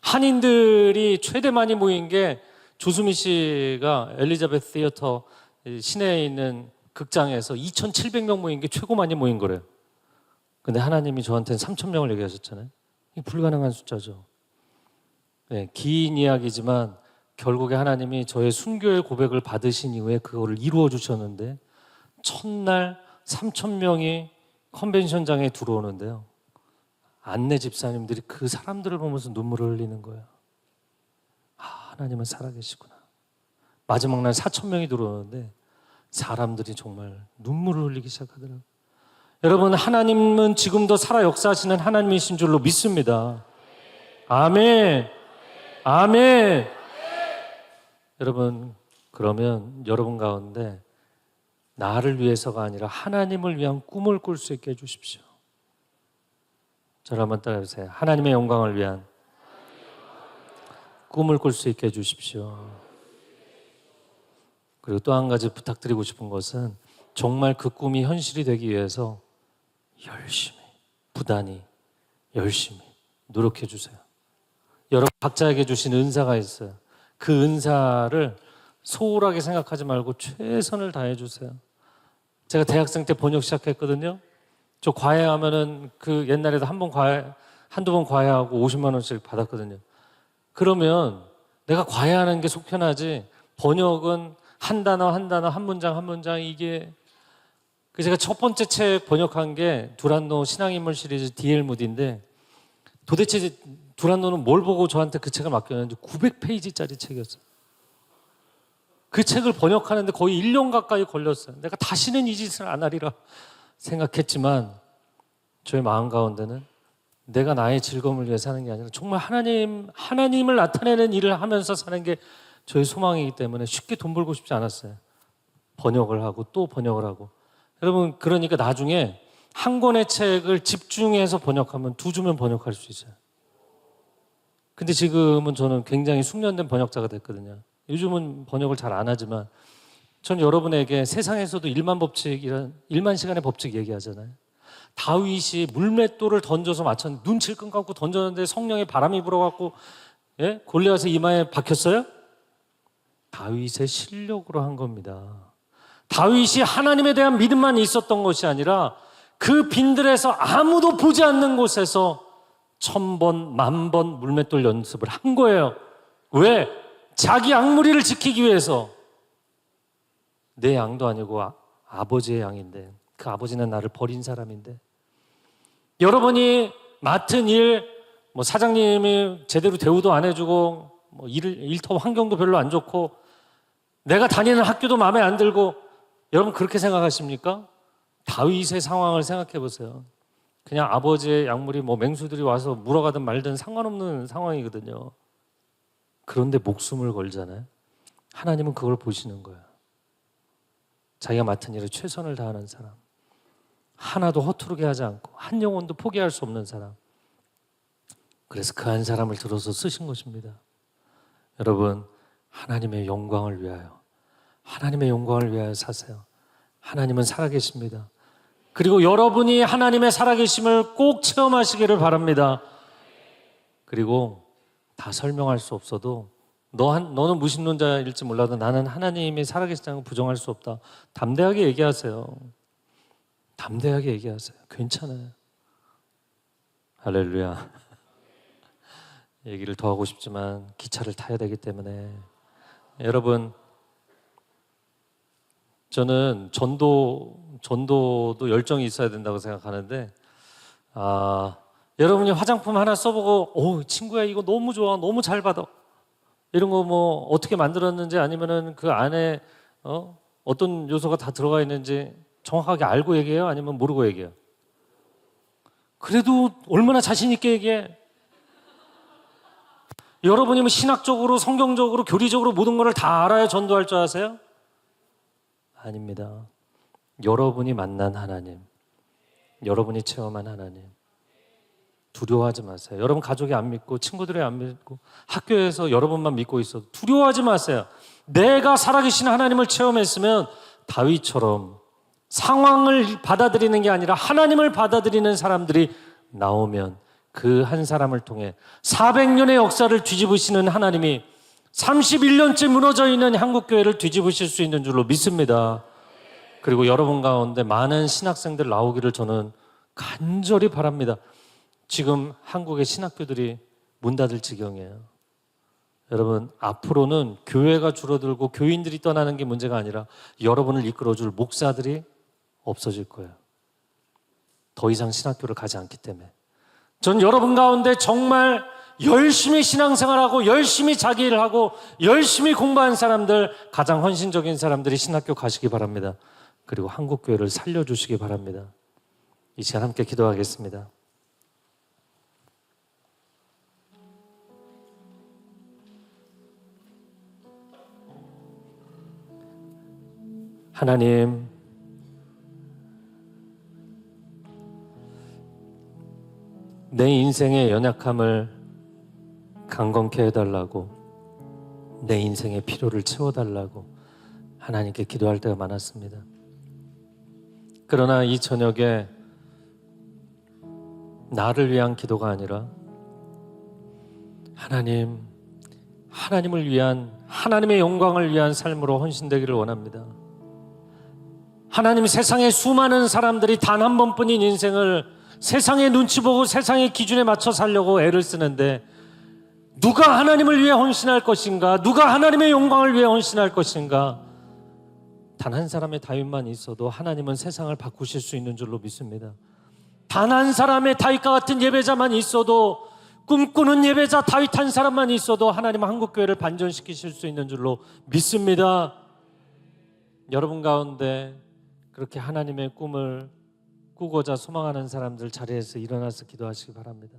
한인들이 최대 많이 모인 게 조수미 씨가 엘리자베스 시어터 시내에 있는 극장에서 2,700명 모인 게 최고 많이 모인 거래요. 근데 하나님이 저한테는 3,000명을 얘기하셨잖아요. 이게 불가능한 숫자죠. 네, 긴 이야기지만 결국에 하나님이 저의 순교의 고백을 받으신 이후에 그거를 이루어 주셨는데, 첫날 3,000명이 컨벤션장에 들어오는데요, 안내 집사님들이 그 사람들을 보면서 눈물을 흘리는 거예요. 하나님은 살아계시구나. 마지막 날 4,000명이 들어오는데 사람들이 정말 눈물을 흘리기 시작하더라고요. 여러분, 하나님은 지금도 살아 역사하시는 하나님이신 줄로 믿습니다. 아멘. 아멘. 여러분, 그러면 여러분 가운데 나를 위해서가 아니라 하나님을 위한 꿈을 꿀 수 있게 해주십시오. 저를 한번 따라해주세요. 하나님의 영광을 위한 꿈을 꿀 수 있게 해주십시오. 그리고 또 한 가지 부탁드리고 싶은 것은 정말 그 꿈이 현실이 되기 위해서 열심히, 부단히, 열심히 노력해 주세요. 여러분 각자에게 주신 은사가 있어요. 그 은사를 소홀하게 생각하지 말고 최선을 다해 주세요. 제가 대학생 때 번역 시작했거든요. 저 과외하면은 그 옛날에도 한두 번 과외하고 50만 원씩 받았거든요. 그러면 내가 과외하는 게 속 편하지 번역은 한 단어 한 단어 한 문장 한 문장 이게 제가 첫 번째 책 번역한 게 두란노 신앙인물 시리즈 D.L. 무디인데 도대체 두란노는 뭘 보고 저한테 그 책을 맡겼는지 900페이지짜리 책이었어요. 그 책을 번역하는데 거의 1년 가까이 걸렸어요. 내가 다시는 이 짓을 안 하리라 생각했지만 저의 마음 가운데는 내가 나의 즐거움을 위해 사는 게 아니라 정말 하나님을 나타내는 일을 하면서 사는 게 저의 소망이기 때문에 쉽게 돈 벌고 싶지 않았어요. 번역을 하고 또 번역을 하고. 여러분 그러니까 나중에 한 권의 책을 집중해서 번역하면 2주면 번역할 수 있어요. 근데 지금은 저는 굉장히 숙련된 번역자가 됐거든요. 요즘은 번역을 잘 안 하지만 전 여러분에게 세상에서도 1만 법칙이란 1만 시간의 법칙 얘기하잖아요. 다윗이 물맷돌을 던져서 맞췄는데 눈 질끈 감고 던졌는데 성령의 바람이 불어갖고 골리앗의 이마에 박혔어요? 다윗의 실력으로 한 겁니다. 다윗이 하나님에 대한 믿음만 있었던 것이 아니라 그 빈들에서 아무도 보지 않는 곳에서 1000번, 10,000번 물맷돌 연습을 한 거예요. 왜? 자기 양무리를 지키기 위해서. 내 양도 아니고 아버지의 양인데 그 아버지는 나를 버린 사람인데 여러분이 맡은 일, 사장님이 제대로 대우도 안 해주고 일터 환경도 별로 안 좋고 내가 다니는 학교도 마음에 안 들고 여러분 그렇게 생각하십니까? 다윗의 상황을 생각해 보세요. 그냥 아버지의 약물이 맹수들이 와서 물어가든 말든 상관없는 상황이거든요. 그런데 목숨을 걸잖아요. 하나님은 그걸 보시는 거예요. 자기가 맡은 일에 최선을 다하는 사람, 하나도 허투루게 하지 않고 한 영혼도 포기할 수 없는 사람. 그래서 그 한 사람을 들어서 쓰신 것입니다. 여러분 하나님의 영광을 위하여, 하나님의 영광을 위하여 사세요. 하나님은 살아계십니다. 그리고 여러분이 하나님의 살아계심을 꼭 체험하시기를 바랍니다. 그리고 다 설명할 수 없어도 너는 무신론자일지 몰라도 나는 하나님이 살아계시다는 걸 부정할 수 없다. 담대하게 얘기하세요. 담대하게 얘기하세요. 괜찮아요. 할렐루야. 얘기를 더 하고 싶지만 기차를 타야 되기 때문에 여러분 저는 전도도 열정이 있어야 된다고 생각하는데 여러분이 화장품 하나 써보고 친구야 이거 너무 좋아 너무 잘 받아 이런 거 어떻게 만들었는지 아니면은 그 안에 어떤 요소가 다 들어가 있는지 정확하게 알고 얘기해요? 아니면 모르고 얘기해요? 그래도 얼마나 자신 있게 얘기해? 여러분이 신학적으로 성경적으로 교리적으로 모든 것을 다 알아야 전도할 줄 아세요? 아닙니다. 여러분이 만난 하나님, 여러분이 체험한 하나님, 두려워하지 마세요. 여러분 가족이 안 믿고 친구들이 안 믿고 학교에서 여러분만 믿고 있어도 두려워하지 마세요. 내가 살아계신 하나님을 체험했으면 다윗처럼 상황을 받아들이는 게 아니라 하나님을 받아들이는 사람들이 나오면 그 한 사람을 통해 400년의 역사를 뒤집으시는 하나님이 31년째 무너져 있는 한국교회를 뒤집으실 수 있는 줄로 믿습니다. 그리고 여러분 가운데 많은 신학생들 나오기를 저는 간절히 바랍니다. 지금 한국의 신학교들이 문 닫을 지경이에요. 여러분 앞으로는 교회가 줄어들고 교인들이 떠나는 게 문제가 아니라 여러분을 이끌어줄 목사들이 없어질 거예요. 더 이상 신학교를 가지 않기 때문에 전 여러분 가운데 정말 열심히 신앙생활하고 열심히 자기 일을 하고 열심히 공부한 사람들, 가장 헌신적인 사람들이 신학교 가시기 바랍니다. 그리고 한국교회를 살려주시기 바랍니다. 이 시간 함께 기도하겠습니다. 하나님, 내 인생의 연약함을 강건케 해달라고, 내 인생의 필요를 채워달라고 하나님께 기도할 때가 많았습니다. 그러나 이 저녁에 나를 위한 기도가 아니라 하나님을 위한, 하나님의 영광을 위한 삶으로 헌신되기를 원합니다. 하나님, 세상의 수많은 사람들이 단 한 번뿐인 인생을 세상의 눈치 보고 세상의 기준에 맞춰 살려고 애를 쓰는데, 누가 하나님을 위해 헌신할 것인가? 누가 하나님의 영광을 위해 헌신할 것인가? 단 한 사람의 다윗만 있어도 하나님은 세상을 바꾸실 수 있는 줄로 믿습니다. 단 한 사람의 다윗과 같은 예배자만 있어도, 꿈꾸는 예배자 다윗 한 사람만 있어도 하나님은 한국교회를 반전시키실 수 있는 줄로 믿습니다. 여러분 가운데 그렇게 하나님의 꿈을 꾸고자 소망하는 사람들 자리에서 일어나서 기도하시기 바랍니다.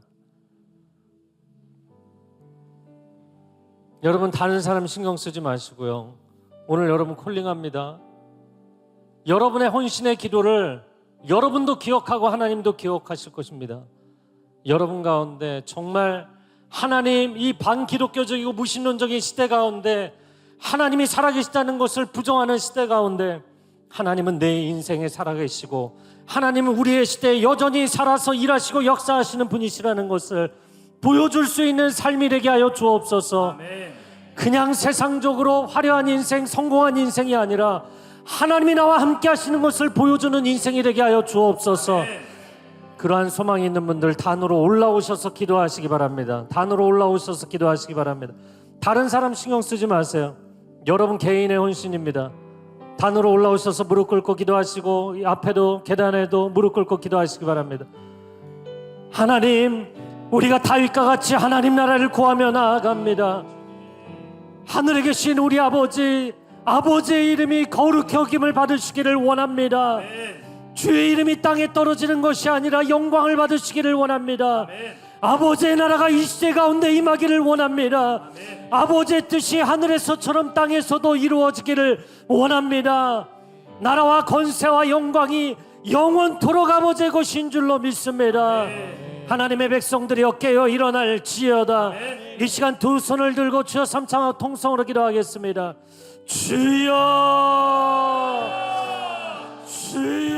여러분, 다른 사람 신경 쓰지 마시고요. 오늘 여러분 콜링합니다. 여러분의 헌신의 기도를 여러분도 기억하고 하나님도 기억하실 것입니다. 여러분 가운데 정말 하나님, 이 반기독교적이고 무신론적인 시대 가운데 하나님이 살아계시다는 것을 부정하는 시대 가운데 하나님은 내 인생에 살아계시고 하나님은 우리의 시대에 여전히 살아서 일하시고 역사하시는 분이시라는 것을 보여줄 수 있는 삶이 되게 하여 주옵소서. 그냥 세상적으로 화려한 인생, 성공한 인생이 아니라 하나님이 나와 함께 하시는 것을 보여주는 인생이 되게 하여 주옵소서. 그러한 소망이 있는 분들 단으로 올라오셔서 기도하시기 바랍니다. 단으로 올라오셔서 기도하시기 바랍니다. 다른 사람 신경 쓰지 마세요. 여러분 개인의 헌신입니다. 단으로 올라오셔서 무릎 꿇고 기도하시고, 앞에도 계단에도 무릎 꿇고 기도하시기 바랍니다. 하나님, 우리가 다윗과 같이 하나님 나라를 구하며 나아갑니다. 하늘에 계신 우리 아버지, 아버지의 이름이 거룩히 여김을 받으시기를 원합니다. 주의 이름이 땅에 떨어지는 것이 아니라 영광을 받으시기를 원합니다. 아버지의 나라가 이 시대 가운데 임하기를 원합니다. 아버지의 뜻이 하늘에서처럼 땅에서도 이루어지기를 원합니다. 나라와 권세와 영광이 영원토록 아버지의 것인 줄로 믿습니다. 하나님의 백성들이 깨어 일어날지어다. 이 시간 두 손을 들고 주여 삼창하고 통성으로 기도하겠습니다. 주여, 주여.